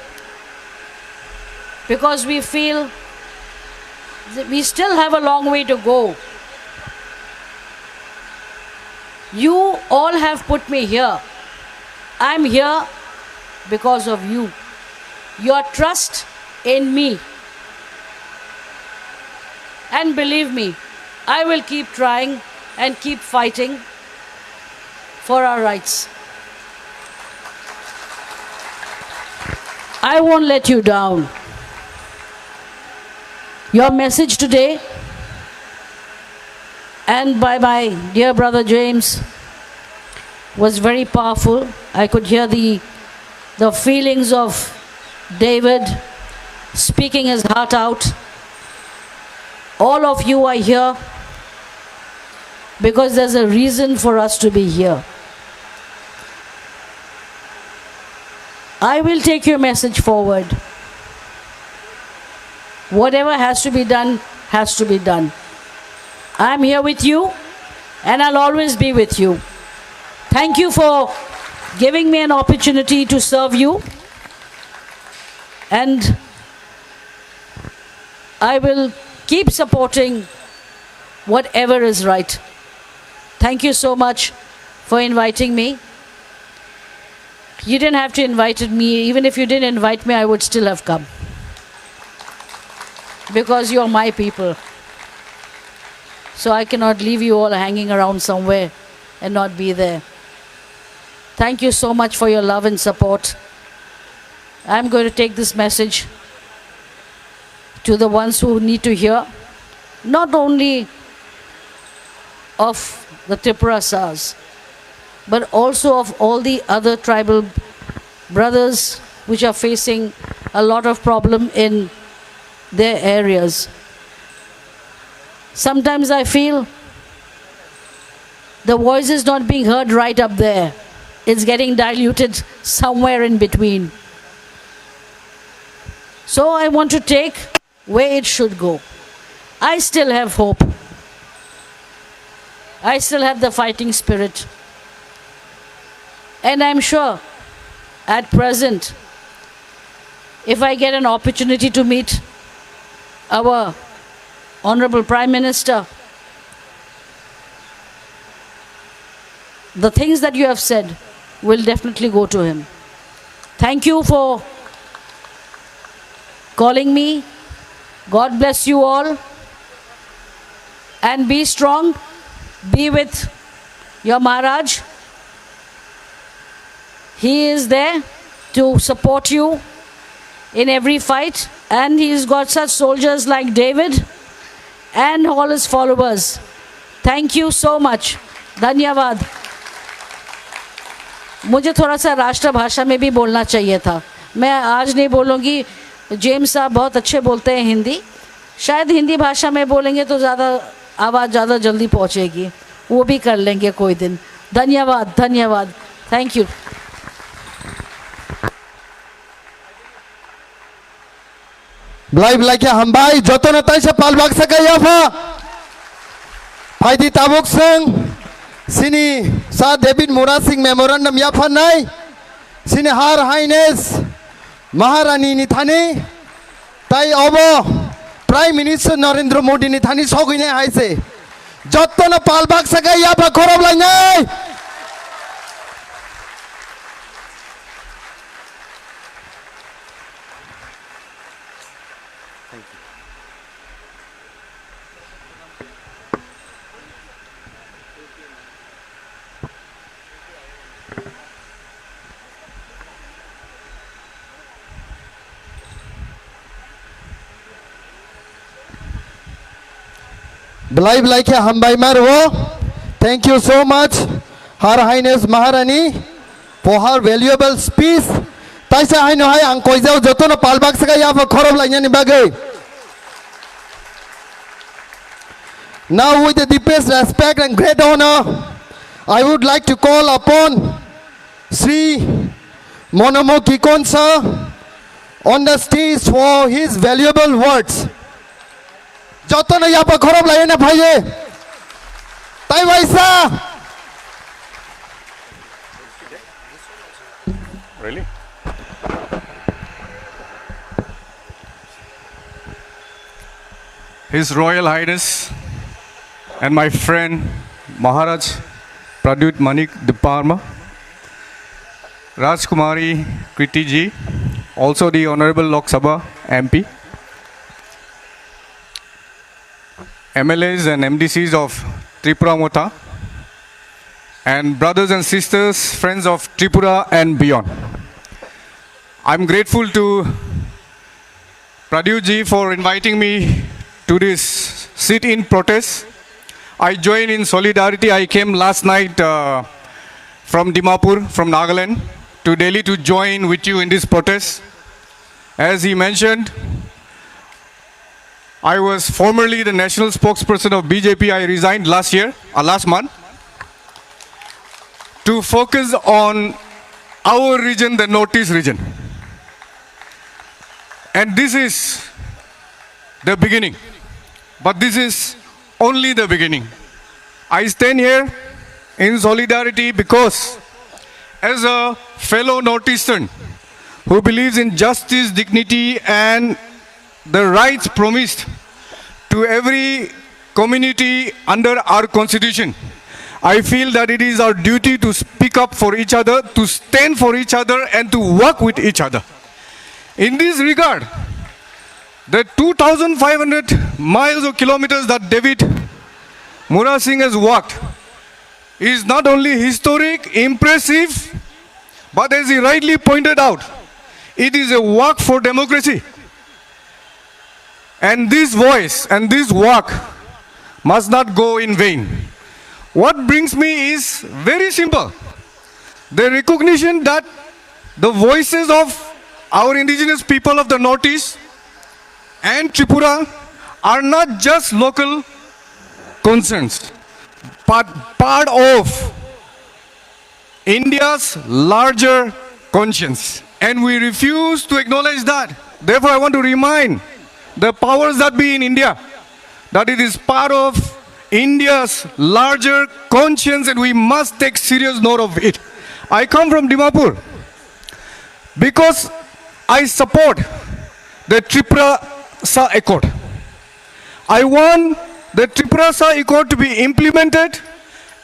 because we feel that we still have a long way to go. You all have put me here. I'm here because of you. Your trust in me. And believe me, I will keep trying and keep fighting for our rights. I won't let you down. Your message today and by my dear brother James was very powerful. I could hear the feelings of David speaking his heart out. All of you are here because there's a reason for us to be here. I will take your message forward. Whatever has to be done, has to be done. I'm here with you, and I'll always be with you. Thank you for giving me an opportunity to serve you, and I will keep supporting whatever is right. Thank you so much for inviting me. You didn't have to invite me. Even if you didn't invite me, I would still have come. Because you're my people. So I cannot leave you all hanging around somewhere and not be there. Thank you so much for your love and support. I'm going to take this message to the ones who need to hear, not only of the Tripura Sars, but also of all the other tribal brothers which are facing a lot of problem in their areas. Sometimes I feel the voice is not being heard right up there. It's getting diluted somewhere in between. So I want to take where it should go. I still have hope. I still have the fighting spirit. And I'm sure at present, if I get an opportunity to meet our Honorable Prime Minister, the things that you have said will definitely go to him. Thank you for calling me. God bless you all. And be strong. Be with your Maharaj. He is there to support you in every fight. And he's got such soldiers like David and all his followers. Thank you so much. धन्यवाद. मुझे थोड़ा सा राष्ट्र भाषा में भी बोलना चाहिए था. मैं आज नहीं बोलूँगी. जेम्स साहब बहुत अच्छे बोलते हैं हिंदी. शायद हिंदी भाषा में बोलेंगे तो ज़्यादा आवाज़ ज़्यादा जल्दी पहुँचेगी. वो भी कर लेंगे कोई दिन. धन्यवाद. धन्यवाद. Thank you. Bleib like hambai joto na taisa palbak saka yafa. Faidi tabuk sing sini Sir David Mura Singh memorandum yafa nai. Sini Her Highness Maharani ni thani tai obo Prime Minister Narendra Modi ni thani sogine haise. Joto na palbak saka yafa khorob lai nai. Bleib like hambai marwo. Thank you so much, Her Highness Maharani, for her valuable speech. Taisa hai no hai ang koizau joto na palbak saka ya fa khorob lainya ni bagai. Now with the deepest respect and great honor, I would like to call upon Sri Monomo Kikon sir on the stage for his valuable words. Joto na ya pa khorob lainya na bhaiye. Tai vaisa. Really? His Royal Highness and my friend Maharaj Pradyut Manik Diparma, Rajkumari Kriti ji, also the Honorable Lok Sabha MP, MLAs and MDCs of Tripura Mota, and brothers and sisters, friends of Tripura and beyond. I'm grateful to Pradyut ji for inviting me to this sit-in protest I join in solidarity. I came last night from Dimapur, from Nagaland, to Delhi to join with you in this protest. As he mentioned, I was formerly the national spokesperson of BJP. I resigned last month, to focus on our region, the Northeast region. And this is the beginning. But this is only the beginning. I stand here in solidarity because as a fellow Northeastern who believes in justice, dignity, and the rights promised to every community under our constitution, I feel that it is our duty to speak up for each other, to stand for each other, and to work with each other. In this regard, the 2,500 miles or kilometers that David Mura Singh has walked is not only historic, impressive, but as he rightly pointed out, it is a walk for democracy. And this voice and this walk must not go in vain. What brings me is very simple. The recognition that the voices of our indigenous people of the Northeast and Tripura are not just local concerns, but part of India's larger conscience. And we refuse to acknowledge that. Therefore, I want to remind the powers that be in India that it is part of India's larger conscience and we must take serious note of it. I come from Dimapur because I support the Tripura-Sa Accord. I want the Tripura-Sa Accord to be implemented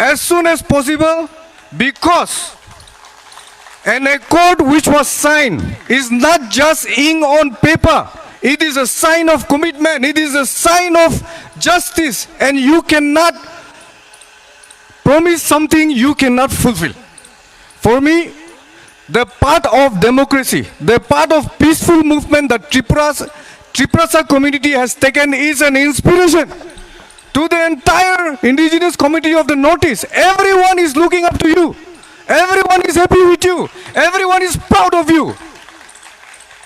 as soon as possible because an accord which was signed is not just ink on paper. It is a sign of commitment. It is a sign of justice. And you cannot promise something you cannot fulfill. For me, the part of democracy, the part of peaceful movement that Tripura community has taken is an inspiration to the entire indigenous community of the Northeast. Everyone is looking up to you. Everyone is happy with you. Everyone is proud of you.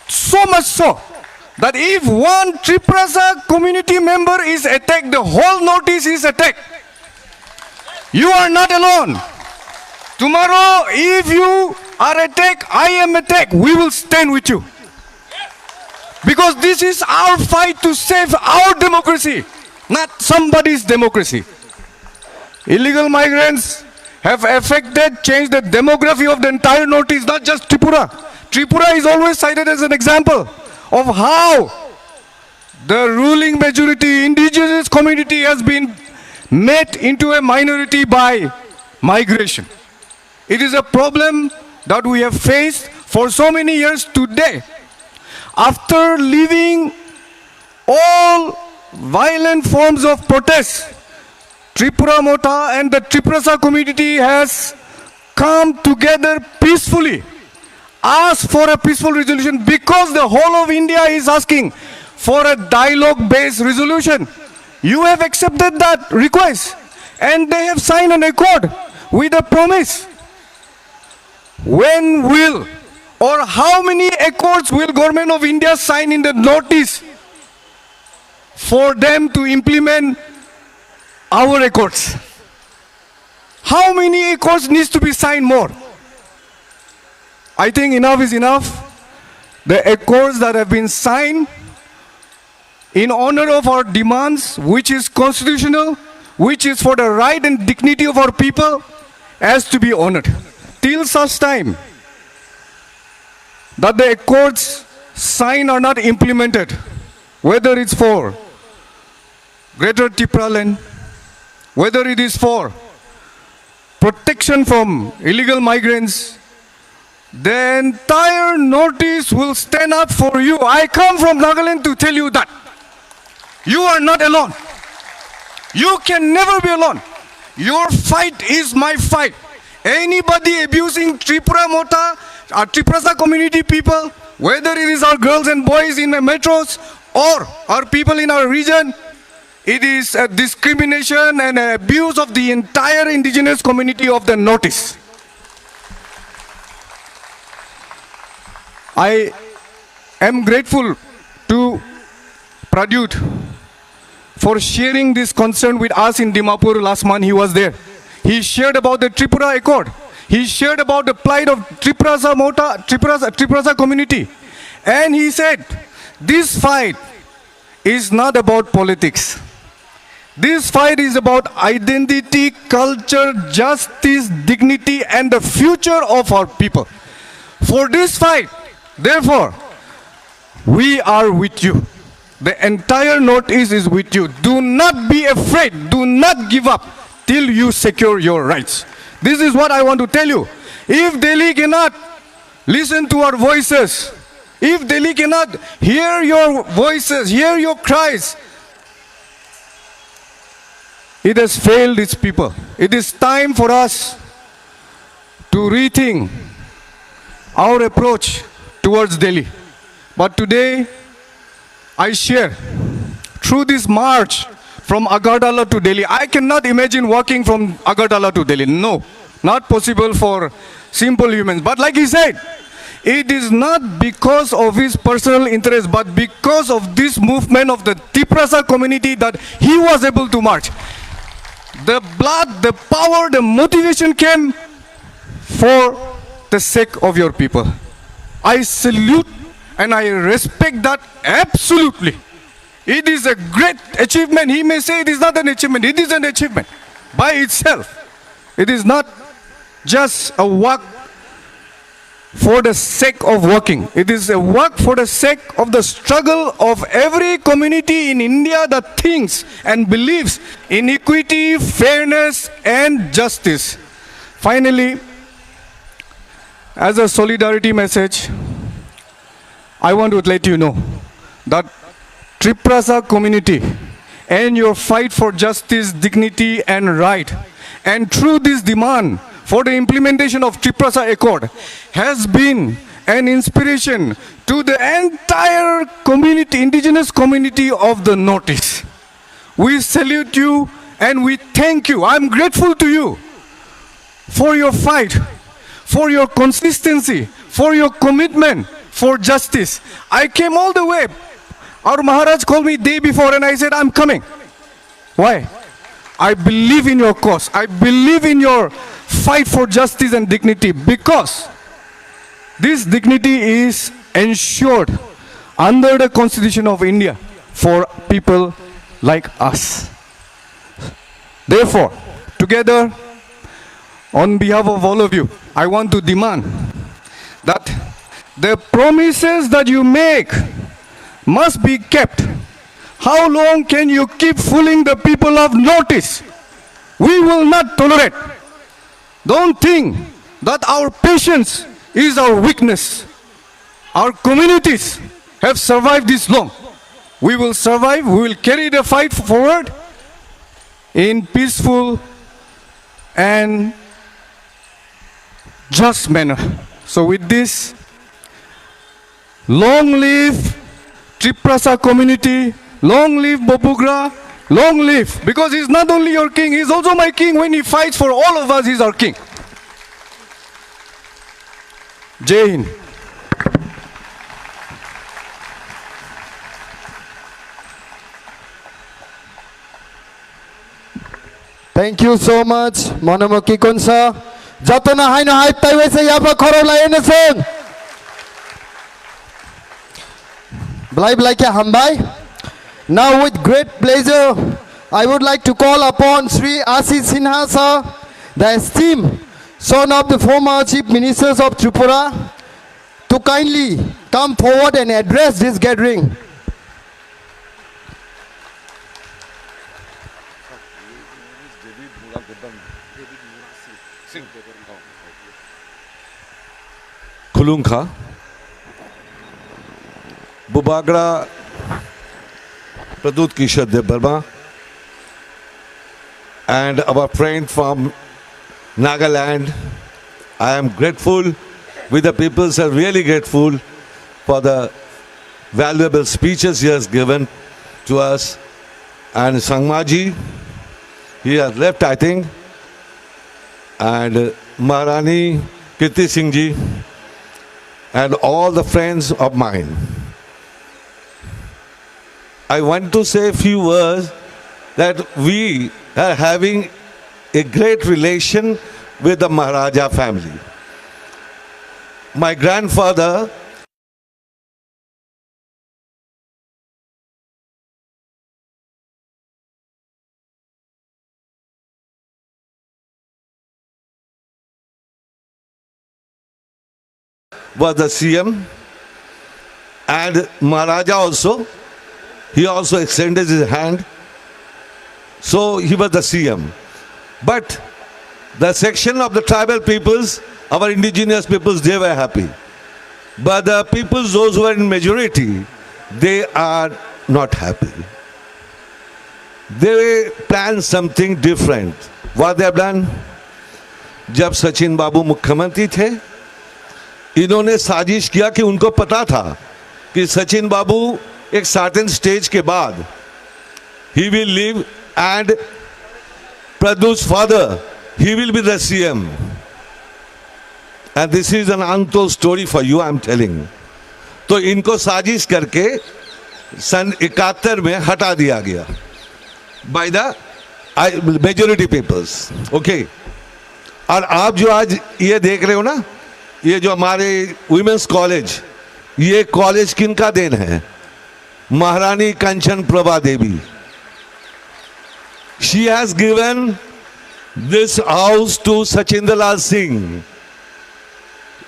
So much so that if one Tripura community member is attacked, the whole Northeast is attacked. You are not alone. Tomorrow, if you are attacked, I am attacked, we will stand with you. Because this is our fight to save our democracy, not somebody's democracy. Illegal migrants have changed the demography of the entire Northeast, not just Tripura. Tripura is always cited as an example of how the ruling majority, indigenous community has been made into a minority by migration. It is a problem that we have faced for so many years today. After leaving all violent forms of protest, Tripura Mota and the Tripura community has come together peacefully, asked for a peaceful resolution because the whole of India is asking for a dialogue-based resolution. You have accepted that request and they have signed an accord with a promise. When will or how many accords will Government of India sign in the Northeast for them to implement our accords? How many accords needs to be signed more? I think enough is enough. The accords that have been signed in honor of our demands, which is constitutional, which is for the right and dignity of our people, has to be honored. Till such time that the accords signed are not implemented, whether it's for Greater Tripura land, whether it is for protection from illegal migrants, the entire Northeast will stand up for you. I come from Nagaland to tell you that. You are not alone. You can never be alone. Your fight is my fight. Anybody abusing Tripura Mota, our Tripura community people, whether it is our girls and boys in the metros or our people in our region, It is a discrimination and an abuse of the entire indigenous community of the Northeast. I am grateful to Pradyut for sharing this concern with us in Dimapur last month. He was there. He shared about the Tripura Accord. He shared about the plight of Triprasa community. And he said, this fight is not about politics. This fight is about identity, culture, justice, dignity, and the future of our people. For this fight, therefore, we are with you. The entire Northeast is with you. Do not be afraid. Do not give up till you secure your rights. This is what I want to tell you. If Delhi cannot listen to our voices, if Delhi cannot hear your voices, hear your cries, it has failed its people. It is time for us to rethink our approach towards Delhi. But today, I share, through this march from Agartala to Delhi, I cannot imagine walking from Agartala to Delhi. No, not possible for simple humans. But like he said, it is not because of his personal interest, but because of this movement of the Triprasa community that he was able to march. The blood, the power, the motivation came for the sake of your people. I salute and I respect that absolutely. It is a great achievement. He may say it is not an achievement. It is an achievement by itself. It is not just a work for the sake of working. It is a work for the sake of the struggle of every community in India that thinks and believes in equity, fairness, and justice. Finally, as a solidarity message, I want to let you know that Triprasa community and your fight for justice, dignity, and right, and through this demand for the implementation of Triprasa Accord, has been an inspiration to the entire community, indigenous community of the Northeast. We salute you and we thank you. I'm grateful to you for your fight, for your consistency, for your commitment for justice. I came all the way. Our Maharaj called me day before and I said, I'm coming. Why? I believe in your cause. I believe in your fight for justice and dignity, because this dignity is ensured under the Constitution of India for people like us. Therefore, together, on behalf of all of you, I want to demand that the promises that you make must be kept. How long can you keep fooling the people of Northeast? We will not tolerate. Don't think that our patience is our weakness. Our communities have survived this long. We will survive. We will carry the fight forward in peaceful and just manner. So with this, long live Triprasa community, long live Bopugra, long live, because he's not only your king, he's also my king. When he fights for all of us, he's our king. Jai Hind. Thank you so much, Monamoki Kunsa. Jatana Haino Hai Taiwese Yapa Korola Eneseng. Blaib like a Hambai. Now, with great pleasure, I would like to call upon Sri Ashish Sinha sir, the esteemed son of the former Chief Ministers of Tripura, to kindly come forward and address this gathering. Kulungka, Bubagra, Pradut Kishore Dev Burma, and our friend from Nagaland. I am grateful. We the peoples are really grateful for the valuable speeches he has given to us. and Sangmaji, he has left, I think, and Maharani Kirti Singh ji, and all the friends of mine. I want to say a few words that we are having a great relation with the Maharaja family. My grandfather was the CM, and Maharaja also, he also extended his hand. So he was the CM. But the section of the tribal peoples, our indigenous peoples, they were happy. But the peoples, those who are in majority, they are not happy. They planned something different. What they have done? जब सचिन बाबू मुख्यमंत्री थे, इन्होंने साजिश किया कि उनको पता था कि सचिन बाबू एक सर्टेन स्टेज के बाद he will leave and Pradhu's father, he will be the CM. And this is an untold story for you, I am telling. तो इनको साजिश करके सन 71 में हटा दिया गया by the majority peoples. Okay. और आप जो आज ये देख रहे हो ना, ये जो हमारे वुमेन्स कॉलेज, ये कॉलेज किनका देन है? महारानी कंचन प्रभा देवी. She has given this house to Sachinda Lal Singh.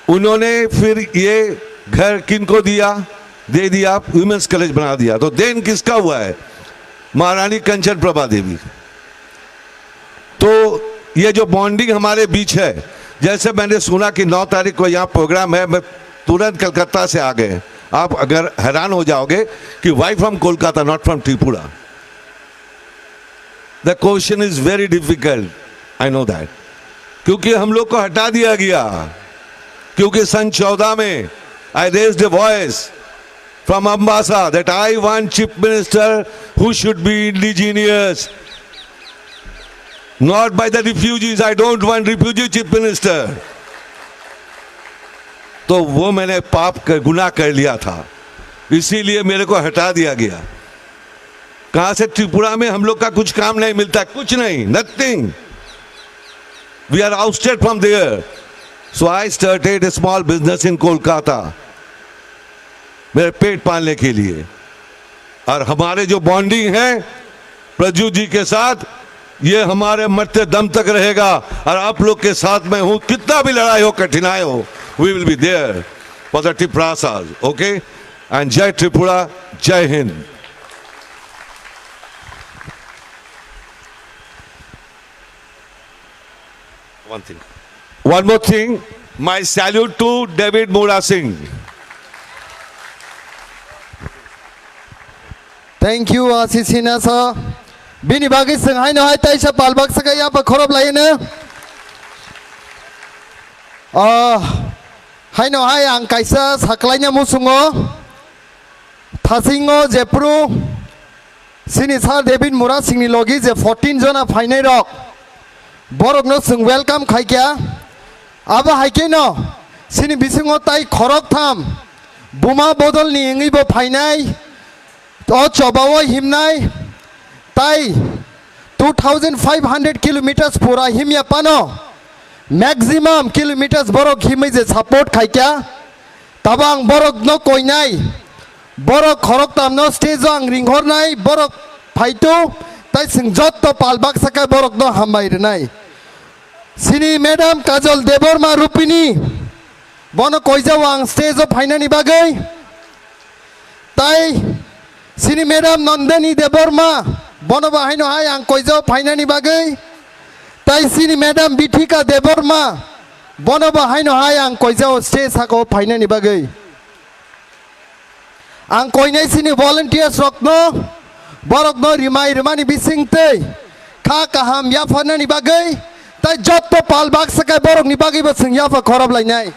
उन्होंने फिर ये घर किनको दिया? दे दिया, वुमेन्स कॉलेज बना दिया. तो देन किसका हुआ है? महारानी कंचन प्रभा देवी. तो ये जो बॉन्डिंग हमारे बीच है, जैसे मैंने सुना कि 9 तारीख को यहाँ प्रोग्राम है, मैं तुरंत कलकत्ता से आ गए. आप अगर हैरान हो जाओगे कि why from Kolkata, not from Tripura. The question is very difficult, I know that. क्योंकि हम लोग को हटा दिया गया. क्योंकि सन 14 में I raised a voice from Ambassa that I want chief minister who should be indigenous, not by the refugees. I don't want refugee chief minister. तो वो मैंने गुनाह कर लिया था, इसीलिए मेरे को हटा दिया गया. कहां से? त्रिपुरा में हम लोग का कुछ काम नहीं मिलता, कुछ नहीं, nothing. We are ousted from there. So I started a small business in Kolkata, मेरे पेट पालने के लिए. और हमारे जो बॉन्डिंग है प्रजू जी के साथ, ये हमारे मरते दम तक रहेगा. और आप लोग के साथ मैं हूं, कितना भी लड़ाई हो, कठिनाई हो, we will be there for the Triprasas. Okay? And Jai Tripura, Jai Hind. One more thing, my salute to David Mura Singh. Thank you, Asisina sir. Bini bagi sengai no hai taisa palbak sakai ya bakhorob lai na. Hai no hai ang kaisa saklainya musungo. Thasingo Jepru. Sini sir David Mura Singh ni logi je 14 jona final rock. Borok no sung welcome khai kya. Aba hai ke no. Sini bisingo tai khorok tham. Buma bodol ni ingi bo final. To chobawo himnai. Tai 2500 kilometers pura himya pano maximum kilometers borok himai je support khai kya tabang borok no koinai borok khorok tam no stage ang ringhor nai borok phaito tai singjot to palbak sakai borok no hamai nai. Sini madam Kajol Deborma Rupini bono koijawang stage of finani bagai tai sini madam Nandani Deborma bono bahai no hai ang koijo finani bagai tai sini madam Bithika Deborma bono bahai no hai ang koijo stage hako finani bagai ang koinai sini volunteers rokno borok no rimani bising te kha kaham ya fanani bagai tai jotto palbak sakai borok ni bagai basing ya fa khorob lainai.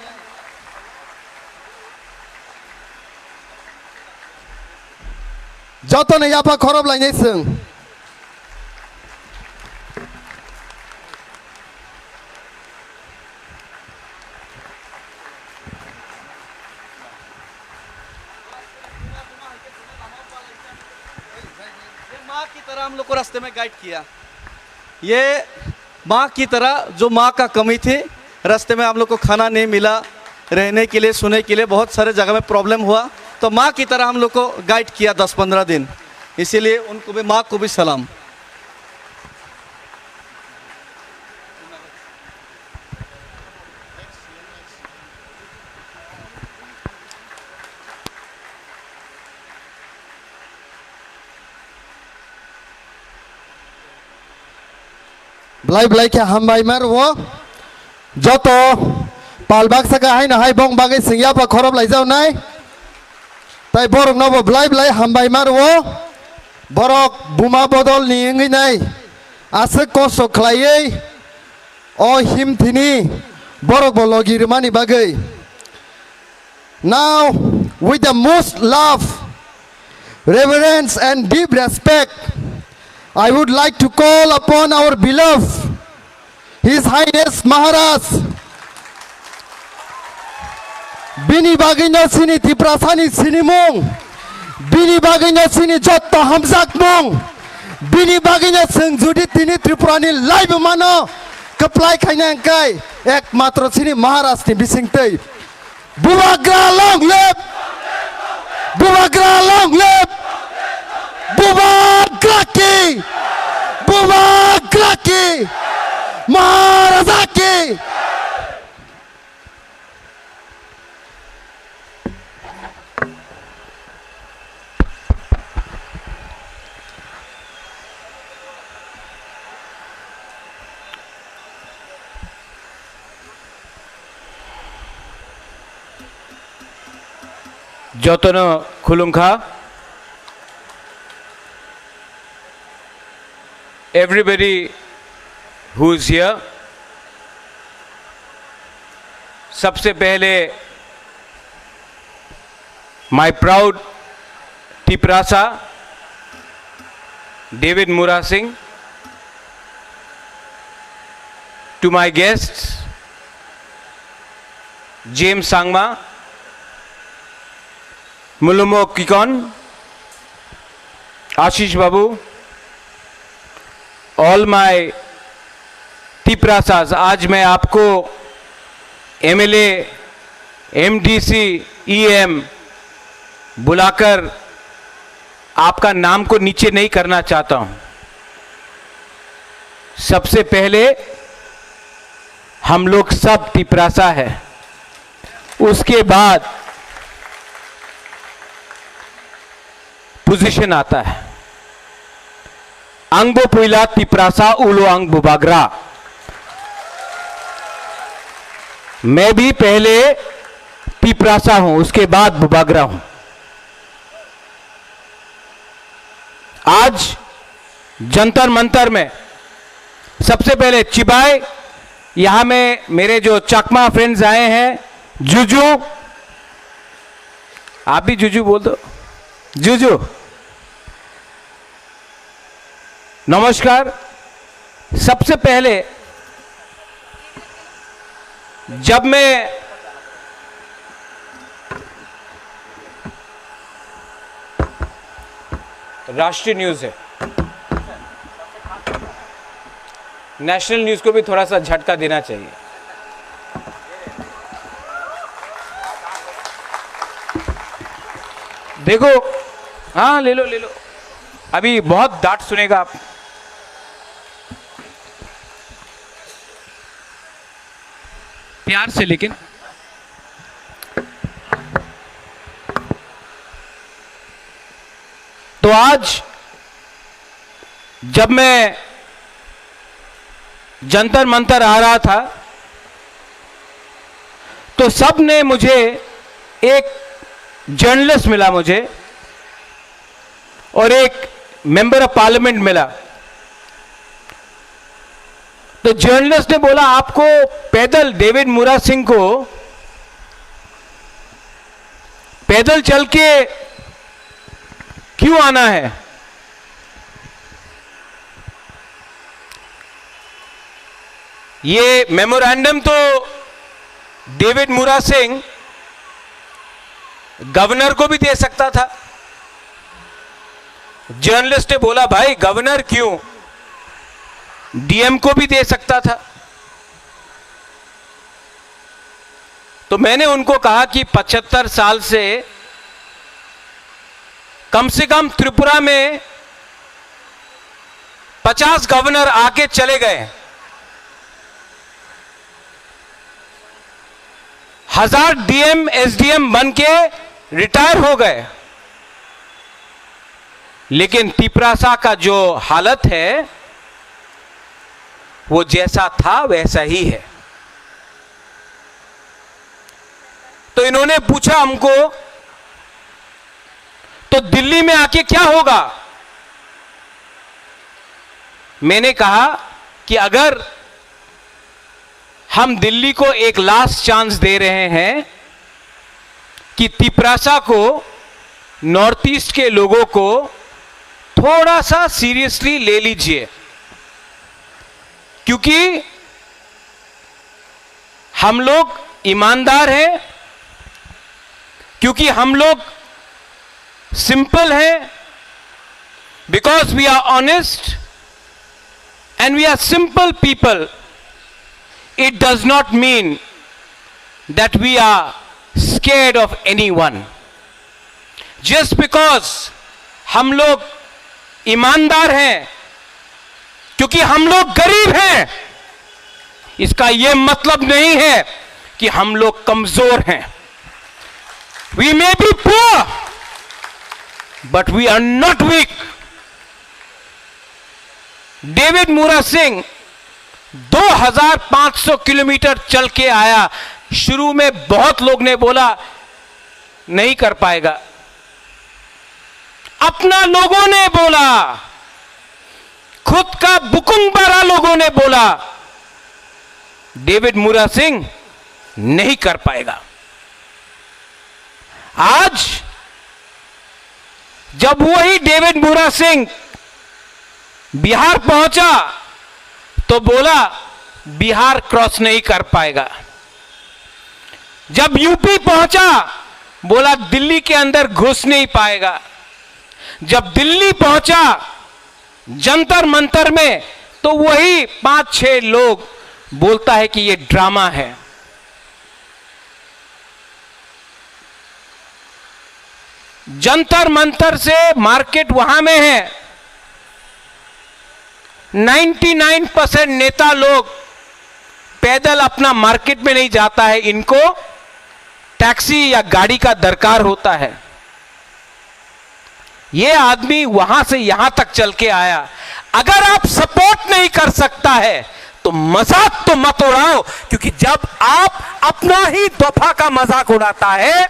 Joto ne ya fa khorob lainai sing माँ की तरह हम लोग को रास्ते में guide किया। ये माँ की तरह, जो माँ का कमी थी, रास्ते में हम लोग को खाना नहीं मिला, रहने के लिए, सोने के लिए बहुत सारे जगह में प्रॉब्लम हुआ, तो माँ की तरह हम लोग को गाइड किया 10-15 दिन। इसीलिए उनको भी, माँ को भी सलाम। Blai blai ke hambai mar wo joto palbak saka hai na hai bong bagai singya pa khorob lai jau nai tai borok no bo blai blai hambai mar wo borok buma bodol ni ngi nai ase kosto khlaiei o him thini borok bo logi mani bagai. Now with the most love, reverence and deep respect, I would like to call upon our beloved His Highness Maharaj Bini Bagino Sini Tiprasani Sinimong Bini Bagino Sini Jotta Hamzak Mong Bini Bagino Sengjudi Tini Tripurani Live Mano Kaplai Kainangkai Ek Matro Sini Maharaj Ni Bisingtei Bubagra long live! Bubagra long live! Bubagraki! Bubagraki! Maharajaki! Jotono Khulungkha, everybody who is here, सबसे पहले my proud Tiprasa David Mura Singh, to my guests James Sangma, Mulumo Kikon, Ashish Babu, all my Tiprasas. आज मैं आपको MLA, MDC, EM बुलाकर आपका नाम को नीचे नहीं करना चाहता हूं। सबसे पहले हम लोग सब तिपरासा है, उसके बाद पोजीशन आता है। अंगबो पुइला तिपरासा उलो अंग बुबाग्रा। मैं भी पहले तिपरासा हूं, उसके बाद बुबाग्रा हूं। आज जंतर मंतर में सबसे पहले चिबाई, यहां में मेरे जो चकमा फ्रेंड्स आए हैं, जुजू, आप भी जुजू बोल दो, जुजू नमस्कार। सबसे पहले जब मैं राष्ट्रीय न्यूज है, नेशनल न्यूज को भी थोड़ा सा झटका देना चाहिए। देखो, हाँ ले लो ले लो, अभी बहुत डांट सुनेगा आप। प्यार से, लेकिन तो आज जब मैं जंतर मंतर आ रहा था तो सब ने मुझे, एक जर्नलिस्ट मिला मुझे और एक मेंबर ऑफ पार्लियामेंट मिला। तो जर्नलिस्ट ने बोला आपको पैदल, डेविड मुरा सिंह को पैदल चल के क्यों आना है? ये मेमोरेंडम तो डेविड मुरा सिंह गवर्नर को भी दे सकता था, जर्नलिस्ट ने बोला भाई गवर्नर क्यों, डीएम को भी दे सकता था। तो मैंने उनको कहा कि 75 साल से कम से कम त्रिपुरा में 50 गवर्नर आके चले गए, 1000 डीएम एसडीएम बन के रिटायर हो गए, लेकिन तिपरासा का जो हालत है वो जैसा था वैसा ही है। तो इन्होंने पूछा हमको तो दिल्ली में आके क्या होगा। मैंने कहा कि अगर हम दिल्ली को एक लास्ट चांस दे रहे हैं कि तिपरासा को, नॉर्थ ईस्ट के लोगों को थोड़ा सा सीरियसली ले लीजिए, क्योंकि हम लोग ईमानदार हैं, क्योंकि हम लोग सिंपल हैं, because we are honest and we are simple people. It does not mean that we are scared of anyone. Just because हम लोग ईमानदार हैं, क्योंकि हम लोग गरीब हैं, इसका यह मतलब नहीं है कि हम लोग कमजोर हैं। We may be poor, but we are not weak. David Mura Singh 2500 kilometre चल के आया। शुरू में बहुत लोग ने बोला नहीं कर पाएगा, अपना लोगों ने बोला, खुद का बुकुंबारा लोगों ने बोला डेविड मूरा सिंह नहीं कर पाएगा। आज जब वही डेविड मूरा सिंह बिहार पहुंचा तो बोला बिहार क्रॉस नहीं कर पाएगा। जब यूपी पहुंचा बोला दिल्ली के अंदर घुस नहीं पाएगा। जब दिल्ली पहुंचा जंतर मंतर में तो वही 5-6 लोग बोलता है कि ये ड्रामा है। जंतर मंतर से मार्केट वहां में है, 99% नेता लोग पैदल अपना मार्केट में नहीं जाता है, इनको टैक्सी या गाड़ी का दरकार होता है। यह आदमी वहां से यहां तक चल के आया। अगर आप सपोर्ट नहीं कर सकता है तो मजाक तो मत उड़ाओ, क्योंकि जब आप अपना ही दफा का मजाक उड़ाता है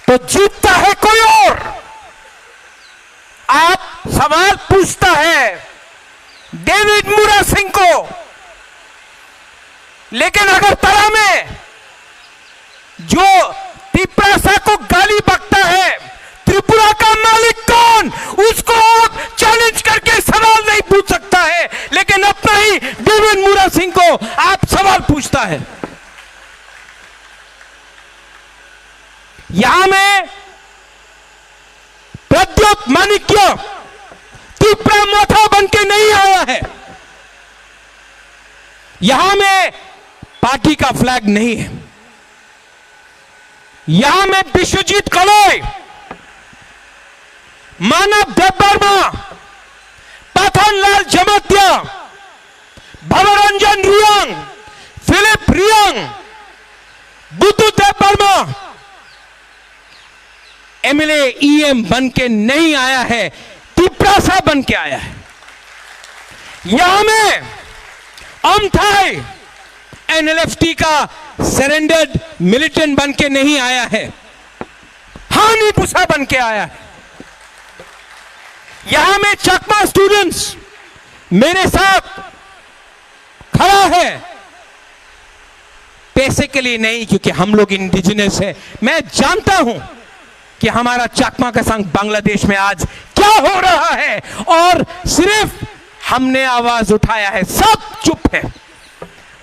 तो जीतता है कोई और। आप सवाल पूछता है डेविड मूरा सिंह को, लेकिन अगर तरा में जो तिपरासा को गाली बकता है, त्रिपुरा का मालिक कौन, उसको आप चैलेंज करके सवाल नहीं पूछ सकता है, लेकिन अपना ही डेविड मूरा सिंह को आप सवाल पूछता है। यहां में प्रद्योत माणिक्य त्रिपुरा मोथा बन के नहीं आया है। यहां में पार्टी का फ्लैग नहीं है। यहां में विश्वजीत कलोई, मानव देववर्मा, पथनलाल जमत्या, भवरंजन रियांग, फिलिप रियांग, बुद्धू देववर्मा एमएलए ईएम बन के नहीं आया है, तिपरासा बन के आया है। यहां में अमथाई एनएलएफटी का सरेंडर्ड मिलिटेंट बन के नहीं आया है, हानि पुसा बन के आया है। यहां में चकमा स्टूडेंट्स मेरे साथ खड़ा है, पैसे के लिए नहीं, क्योंकि हम लोग इंडिजिनस है। मैं जानता हूं कि हमारा चकमा का संघ बांग्लादेश में आज क्या हो रहा है, और सिर्फ हमने आवाज उठाया है। सब चुप है,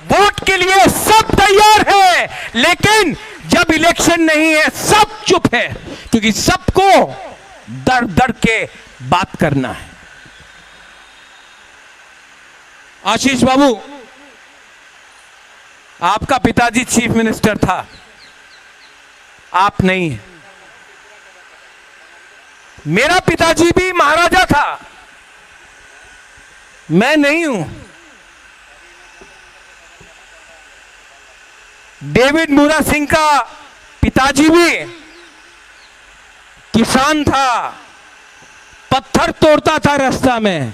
वोट के लिए सब तैयार है, लेकिन जब इलेक्शन नहीं है सब चुप है, क्योंकि सबको डर डर के बात करना है। आशीष बाबू, आपका पिताजी चीफ मिनिस्टर था, आप नहीं हैं। मेरा पिताजी भी महाराजा था, मैं नहीं हूं। डेविड मूरा सिंह का पिताजी भी किसान था, पत्थर तोड़ता था रास्ता में।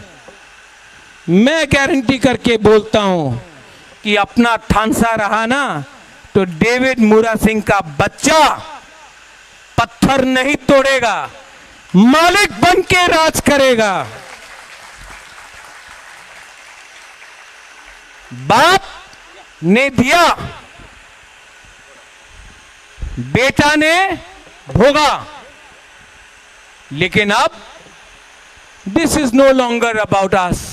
मैं गारंटी करके बोलता हूं कि अपना थानसा रहा ना तो डेविड मूरा सिंह का बच्चा पत्थर नहीं तोड़ेगा, मालिक बन के राज करेगा। बाप ने दिया, बेटा ने भोगा, लेकिन अब this is no longer about us.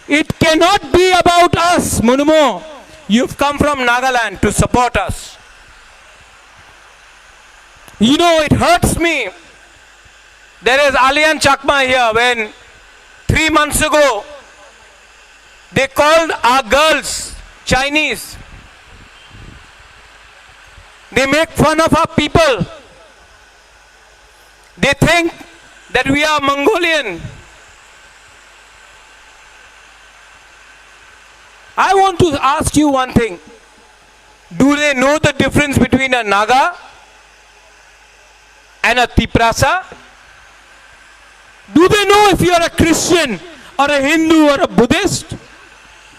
It cannot be about us, Munumo. You've come from Nagaland to support us. You know, it hurts me. There is Alian Chakma here. When 3 months ago, they called our girls Chinese. They make fun of our people. They think that we are Mongolian. I want to ask you one thing. Do they know the difference between a Naga and a Tiprasa? Do they know if you are a Christian or a Hindu or a Buddhist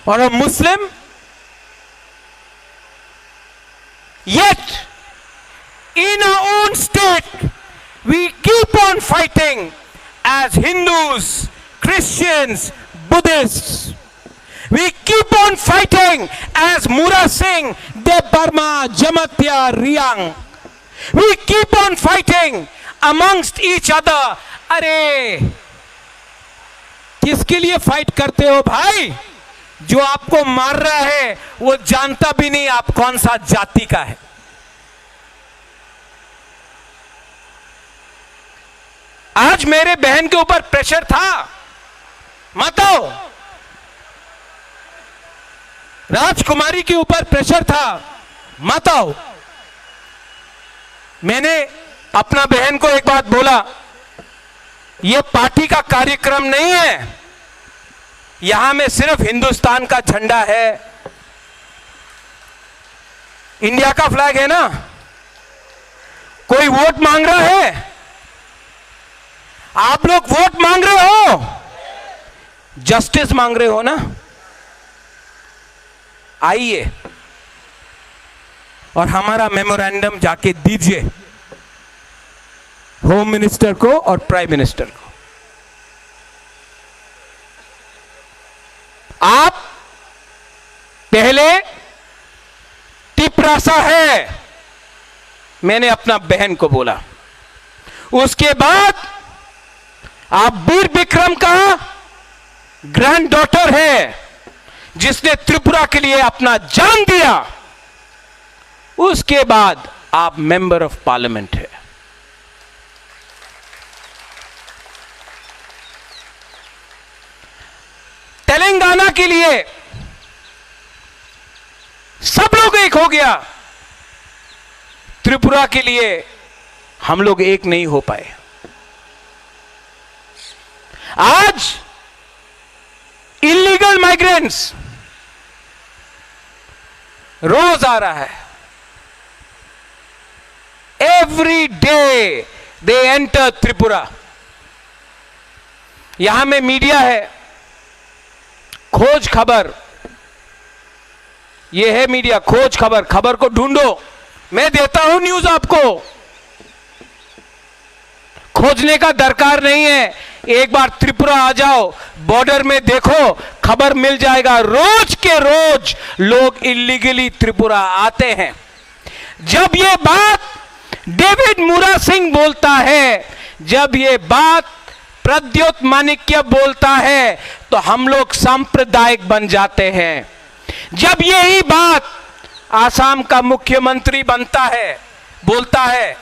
or a Muslim? Yet, in our own state, we keep on fighting as Hindus, Christians, Buddhists. We keep on fighting as Mura Singh, Deb Barma, Jamatya, Riang. We keep on fighting amongst each other. अरे किसके लिए fight करते हो भाई? जो आपको मार रहा है वो जानता भी नहीं आप कौन सा जाति का है। आज मेरे बहन के ऊपर प्रेशर था, मत आओ। राजकुमारी के ऊपर प्रेशर था, मत आओ। मैंने अपना बहन को एक बात बोला, यह पार्टी का कार्यक्रम नहीं है, यहां में सिर्फ हिंदुस्तान का झंडा है, इंडिया का फ्लैग है ना। कोई वोट मांग रहा है? आप लोग वोट मांग रहे हो, जस्टिस मांग रहे हो ना? आइए और हमारा मेमोरेंडम जाके दीजिए होम मिनिस्टर को और प्राइम मिनिस्टर को। आप पहले तिपरासा है, मैंने अपना बहन को बोला। उसके बाद आप वीर विक्रम का ग्रैंड डॉटर है जिसने त्रिपुरा के लिए अपना जान दिया। उसके बाद आप मेंबर ऑफ पार्लियामेंट है। तेलंगाना के लिए सब लोग एक हो गया, त्रिपुरा के लिए हम लोग एक नहीं हो पाए। आज इलीगल माइग्रेंट्स रोज आ रहा है। Every day they enter Tripura. यहां में मीडिया है, खोज खबर, ये है मीडिया, खोज खबर, खबर को ढूंढो। मैं देता हूं न्यूज आपको, खोजने का दरकार नहीं है। एक बार त्रिपुरा आ जाओ, बॉर्डर में देखो, खबर मिल जाएगा। रोज के रोज लोग इलीगली त्रिपुरा आते हैं। जब ये बात डेविड मूरा सिंह बोलता है, जब ये बात प्रद्योत माणिक्य बोलता है, तो हम लोग सांप्रदायिक बन जाते हैं। जब यही बात आसाम का मुख्यमंत्री बनता है, बोलता है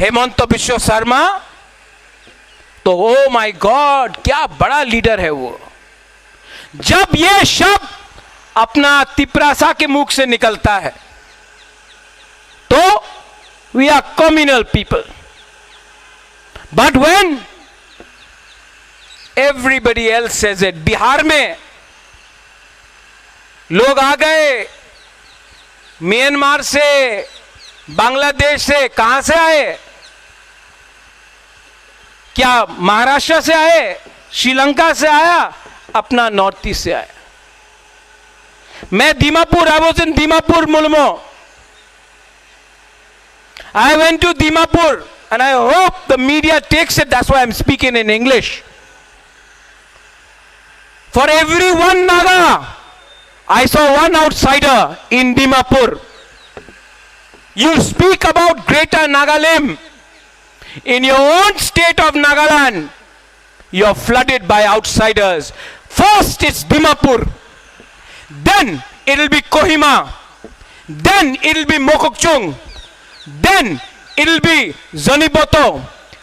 हेमंत बिश्व शर्मा, तो ओ माय गॉड क्या बड़ा लीडर है वो। जब ये शब्द अपना तिपरासा के मुख से निकलता है तो we are communal people, but when everybody else says it. Bihar में लोग आ गए, म्यांमार से, बांग्लादेश से, कहां से आए? क्या महाराष्ट्र से आए? श्रीलंका से आया? अपना नॉर्थ ईस्ट से आया। मैं Dimapur, I was in Dimapur मुल्मो, I went to Dimapur and I hope the media takes it, that's why I'm speaking in English. For every one Naga, I saw one outsider in Dimapur. You speak about Greater Nagaland. In your own state of Nagaland, you're flooded by outsiders. First it's Dimapur, then it'll be Kohima, then it'll be Mokokchung, then it'll be Zoniboto,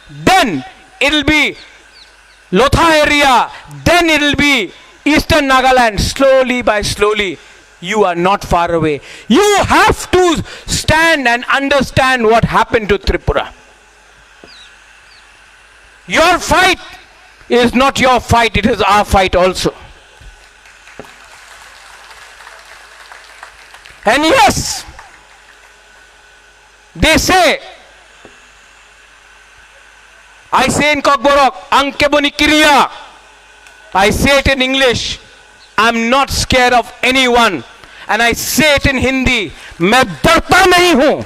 then it'll be Lotha area, then it'll be Eastern Nagaland. Slowly by slowly, you are not far away. You have to stand and understand what happened to Tripura. Your fight is not your fight, it is our fight also. And yes, they say, I say in Kokborok, Ankeboni Kiriya. I say it in English. I'm not scared of anyone. And I say it in Hindi. मैं डरता नहीं हूं।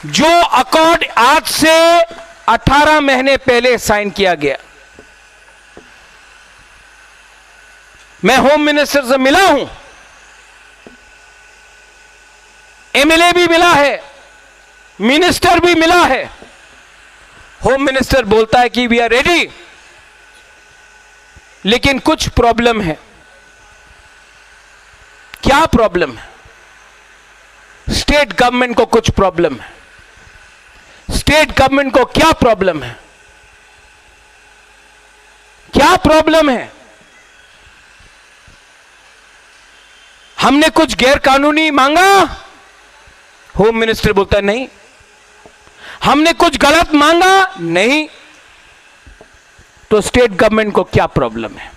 जो accord आज से 18 महीने पहले sign किया गया, मैं होम मिनिस्टर से मिला हूं, एमएलए भी मिला है, मिनिस्टर भी मिला है। होम मिनिस्टर बोलता है कि वी आर रेडी, लेकिन कुछ प्रॉब्लम है। क्या प्रॉब्लम है? स्टेट गवर्नमेंट को कुछ प्रॉब्लम है। स्टेट गवर्नमेंट को क्या प्रॉब्लम है? क्या प्रॉब्लम है? हमने कुछ गैर कानूनी मांगा? होम मिनिस्टर बोलता है नहीं। हमने कुछ गलत मांगा? नहीं। तो स्टेट गवर्नमेंट को क्या प्रॉब्लम है?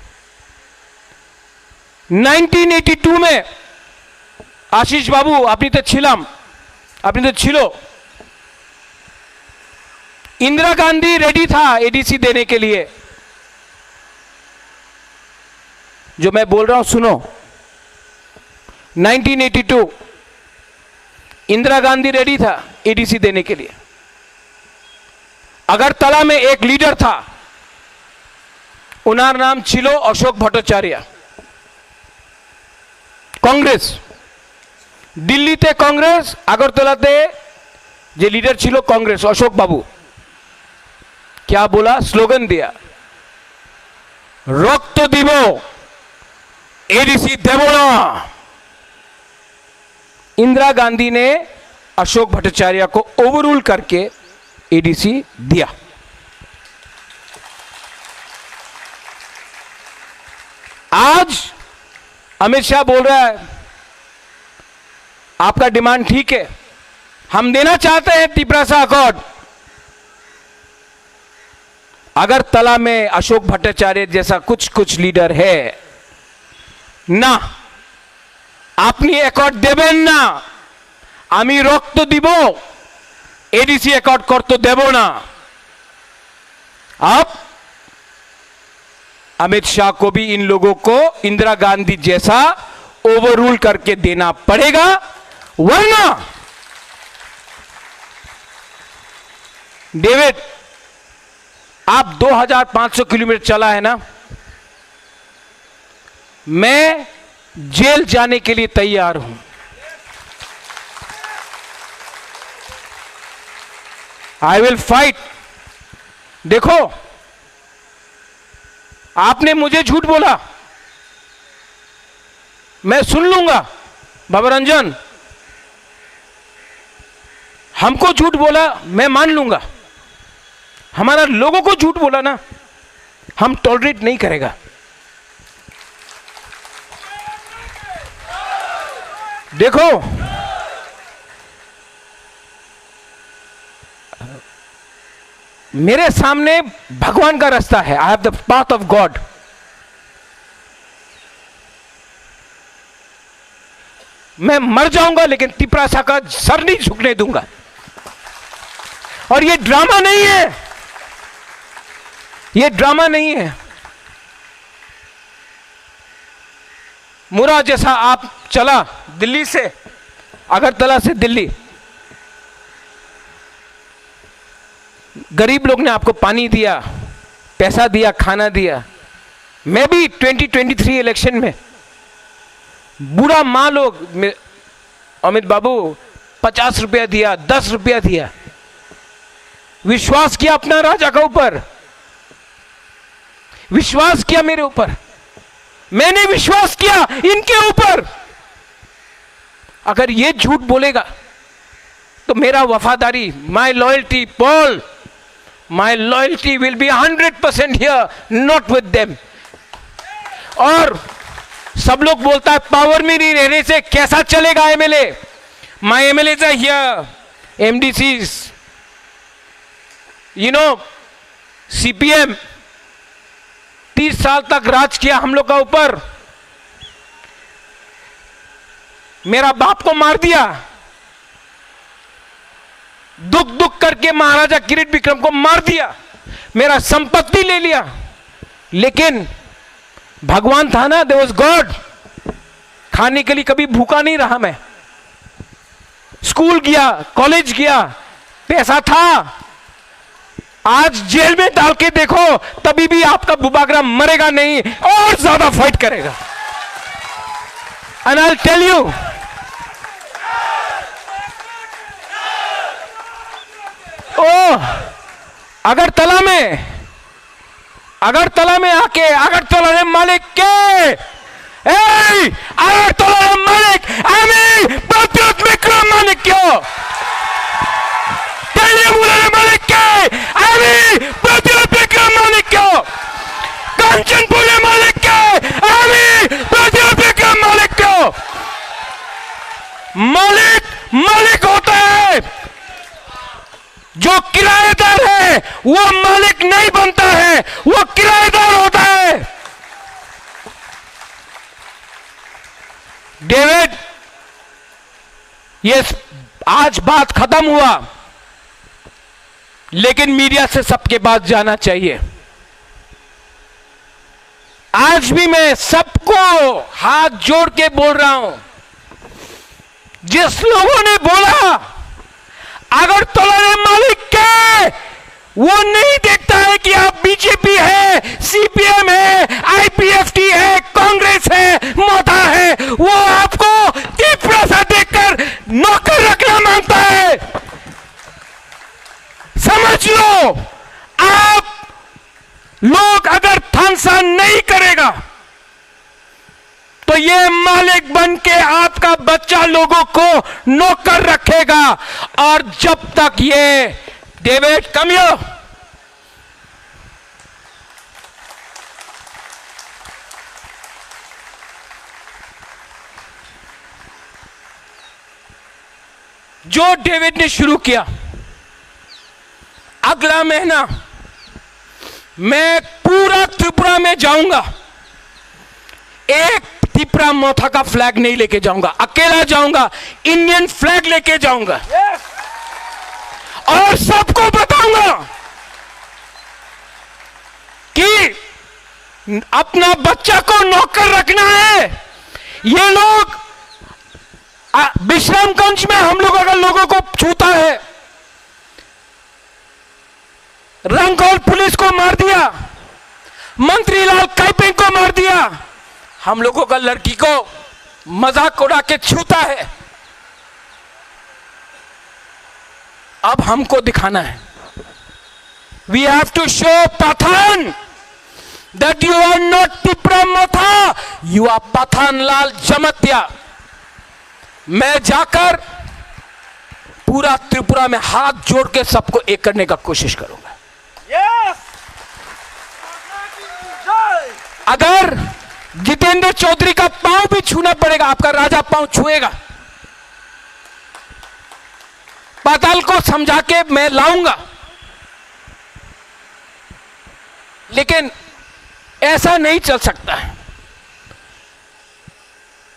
1982 में आशीष बाबू अपनी तो छिलम, अपनी तो छिलो, इंदिरा गांधी रेडी था एडीसी देने के लिए। जो मैं बोल रहा हूं सुनो, 1982 इंदिरा गांधी रेडी था एडीसी देने के लिए। अगरतला में एक लीडर था, उनार नाम छिलो अशोक भट्टाचार्य, कांग्रेस। दिल्ली ते कांग्रेस, আগরতলাতে যে লিডার ছিল कांग्रेस अशोक बाबू, क्या बोला? स्लोगन दिया, रक्त দিব एडीसी देव ना। इंदिरा गांधी ने अशोक भट्टाचार्य को ओवररूल करके एडीसी दिया। आज अमित शाह बोल रहा है आपका डिमांड ठीक है, हम देना चाहते हैं तिपरासा अकॉर्ड। अगर तला में अशोक भट्टाचार्य जैसा कुछ कुछ लीडर है ना, আপনি অ্যাকর্ড দেবেন না, আমি রক্ত দিব, एडीसी अकॉर्ड करते देव ना। अब अमित शाह को भी इन लोगों को इंदिरा गांधी जैसा ओवररूल करके देना पड़ेगा, वरना डेविड आप 2500 किलोमीटर चला है ना, मैं जेल जाने के लिए तैयार हूं। I will fight. देखो, आपने मुझे झूठ बोला, मैं सुन लूंगा। बाबा रंजन, हमको झूठ बोला मैं मान लूंगा, हमारा लोगों को झूठ बोला ना हम टॉलरेट नहीं करेगा। देखो मेरे सामने भगवान का रास्ता है, I have the path of God. मैं मर जाऊंगा लेकिन तिपरासा का सर नहीं झुकने दूंगा। और ये ड्रामा नहीं है, ये ड्रामा नहीं है। मुरा जैसा आप चला दिल्ली से, अगरतला से दिल्ली, गरीब लोग ने आपको पानी दिया, पैसा दिया, खाना दिया। मैं भी 2023 इलेक्शन में बूढ़ा माँ लोग, अमित बाबू 50 रुपया दिया, 10 रुपया दिया, विश्वास किया अपना राजा का ऊपर, विश्वास किया मेरे ऊपर, मैंने विश्वास किया इनके ऊपर। अगर ये झूठ बोलेगा तो मेरा वफादारी, माई loyalty Paul, my loyalty will be 100% here, not with them. और सब लोग बोलता है पावर में नहीं रहने से कैसा चलेगा MLA. My MLA are here, MDCs, you know, CPM 30 साल तक राज किया हम लोग का ऊपर, मेरा बाप को मार दिया, दुख दुख करके महाराजा किरीट विक्रम को मार दिया, मेरा संपत्ति ले लिया, लेकिन भगवान था ना, देयर वाज गॉड। खाने के लिए कभी भूखा नहीं रहा मैं, स्कूल गया, कॉलेज गया, पैसा था। आज जेल में डाल के देखो तभी भी आपका बुबागरा मरेगा नहीं, और ज्यादा फाइट करेगा। And I will tell you, Agartala में आके, अगरतला मालिक के, अगरतला मालिक আমি প্রতিরোধ বিক্রম মালিক क्यों मालिक के, আমি প্রতিরোধ বিক্রম মালিক क्यों কাঞ্চনপুরে मालिक के, আমি প্রতিরোধ বিক্রम मालिक क्यों। मालिक होता है, जो किराएदार है वो मालिक नहीं बनता है, वो किराएदार होता है। डेविड, ये आज बात खत्म हुआ, लेकिन मीडिया से सबके पास जाना चाहिए। आज भी मैं सबको हाथ जोड़ के बोल रहा हूं, जिस लोगों ने बोला अगरतला मालिक के, वो नहीं देखता है कि आप बीजेपी है, सीपीएम है, आईपीएफटी है, कांग्रेस है, मोथा है, वो आपको तिपरासा देखकर नौकर रखना मांगता है। समझ लो, आप लोग अगर थानसा नहीं करेगा तो ये मालिक बन के आपका बच्चा लोगों को नौकर रखेगा। और जब तक ये डेविड कमियो, जो डेविड ने शुरू किया, अगला महीना मैं पूरा त्रिपुरा में जाऊंगा, एक त्रिपुरा मोथा का फ्लैग नहीं लेके जाऊंगा, अकेला जाऊंगा, इंडियन फ्लैग लेके जाऊंगा। और सबको बताऊंगा कि अपना बच्चा को नौकर रखना है। ये लोग विश्रामगंज में हम लोग अगर लोगों को छूता है, रंगौल पुलिस को मार दिया, मंत्री लाल काइपिंग को मार दिया, हम लोगों का लड़की को मजाक उड़ा के छूता है। अब हमको दिखाना है, we have to show Pathan that you are not Tipra Motha, you are Pathan Lal Jamatia. मैं जाकर पूरा त्रिपुरा में हाथ जोड़ के सबको एक करने का कोशिश करूंगा। अगर जितेंद्र चौधरी का पांव भी छूना पड़ेगा, आपका राजा पांव छुएगा, पाताल को समझा के मैं लाऊंगा। लेकिन ऐसा नहीं चल सकता है।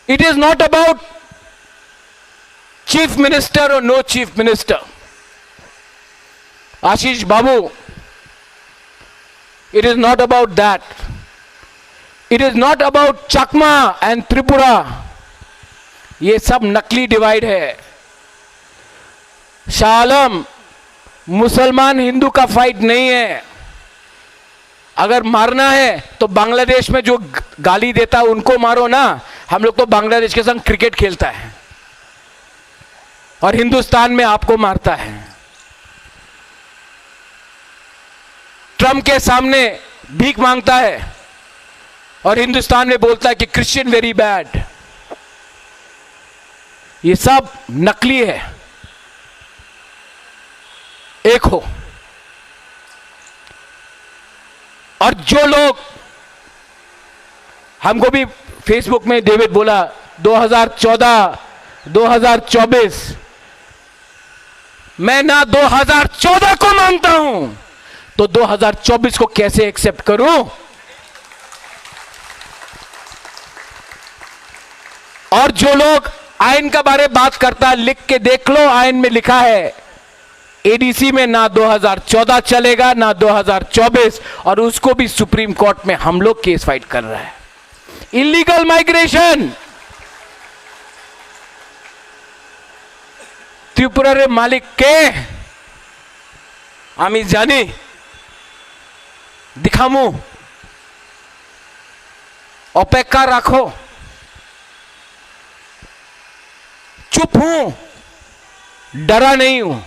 It is not about chief minister और no chief minister. Ashish Babu, it is not about that. It is not about Chakma and Tripura. ये सब नकली डिवाइड है। शाह आलम, मुसलमान हिंदू का फाइट नहीं है। अगर मारना है तो बांग्लादेश में जो गाली देता है उनको मारो ना। हम लोग तो बांग्लादेश के संग क्रिकेट खेलता है और हिंदुस्तान में आपको मारता है। ट्रम्प के सामने भीख मांगता है और हिंदुस्तान में बोलता है कि क्रिश्चियन वेरी बैड। ये सब नकली है। एक हो। और जो लोग, हमको भी फेसबुक में डेविड बोला 2014, 2024, मैं ना 2014 को मानता हूं तो 2024 को कैसे एक्सेप्ट करूं? और जो लोग आयन का बारे बात करता है, लिख के देख लो, आयन में लिखा है एडीसी में ना 2014 चलेगा ना 2024, और उसको भी सुप्रीम कोर्ट में हम लोग केस फाइट कर रहा है। इलीगल माइग्रेशन, त्रिपुरा मालिक के आमी जानी दिखामू, अपेक्षा रखो, चुप हूं, डरा नहीं हूं।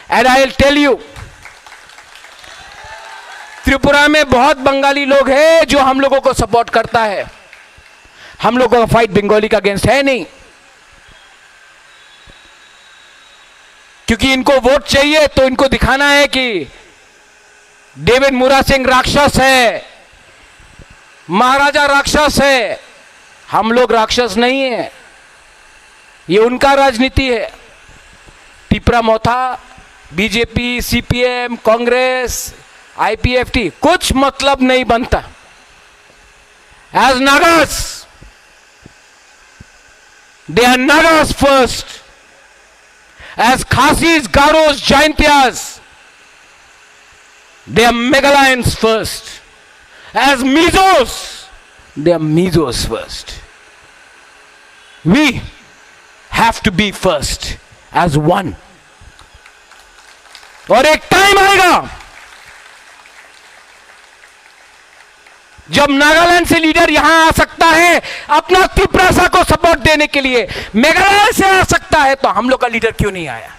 And I'll tell you, Tripura में बहुत बंगाली लोग हैं जो हम लोगों को सपोर्ट करता है। हम लोगों का फाइट बंगाली का अगेंस्ट है नहीं, क्योंकि इनको वोट चाहिए तो इनको दिखाना है कि डेविड मुरा सिंह राक्षस है, महाराजा राक्षस है। हम लोग राक्षस नहीं है, ये उनका राजनीति है। Tipra Motha, BJP, CPM, Congress, IPFT, कुछ मतलब नहीं बनता। As Nagas, they are Nagas first. As Khasis, Garos, Jaintias, they are Meghalayans first. As Mizos, they are Mizos first. We have to be first as one. और एक टाइम आएगा जब नागालैंड से लीडर यहां आ सकता है अपना त्रिपुरा को सपोर्ट देने के लिए, मेघालय से आ सकता है, तो हम लोग का लीडर क्यों नहीं आया?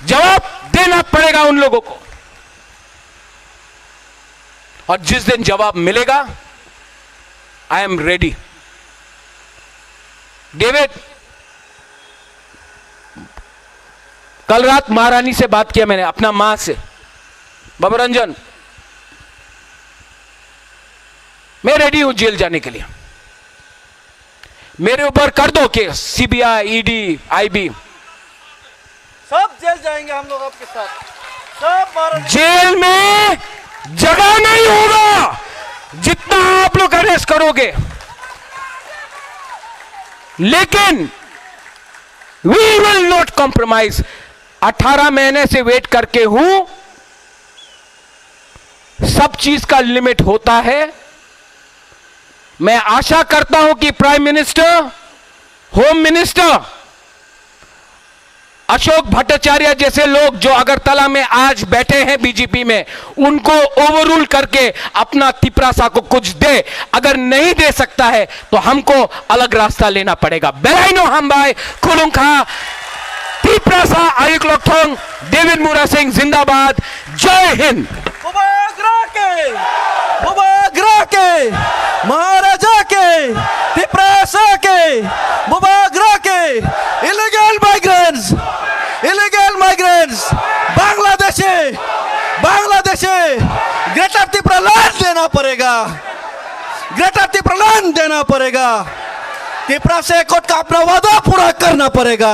जवाब देना पड़ेगा उन लोगों को। और जिस दिन जवाब मिलेगा, आई एम रेडी। डेविड, कल रात महारानी से बात किया मैंने, अपना मां से, बाबूरंजन, मैं रेडी हूं जेल जाने के लिए। मेरे ऊपर कर दो केस, सीबीआई, ईडी, आईबी, सब जेल जाएंगे हम लोग आपके साथ। सब जेल में जगह नहीं होगा जितना आप लोग अरेस्ट करोगे। लेकिन वी विल नॉट कॉम्प्रोमाइज। 18 महीने से वेट करके हूं, सब चीज का लिमिट होता है। मैं आशा करता हूं कि prime minister, home minister Ashok Bhattacharya जैसे लोग जो अगरतला में आज बैठे हैं बीजेपी में, उनको ओवररूल करके अपना त्रिपुरा को कुछ दे। अगर नहीं दे सकता है तो हमको अलग रास्ता लेना पड़ेगा। बेलाइनो हम भाई खुलुंखा त्रिपुरा आयुक लोकथोंग, डेविड मुरा सिंह जिंदाबाद। जय हिंद। महाराजा के के त्रिपुरा के मुबागरा के इलीगल माइग्रेंट्स बांग्लादेशे ग्रेटर त्रिपुरा लैंड देना पड़ेगा त्रिपुरा से कोर्ट का अपना वादा पूरा करना पड़ेगा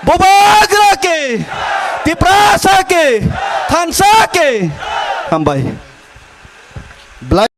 मुबागरा के त्रिपुरा के थानसा के हम भाई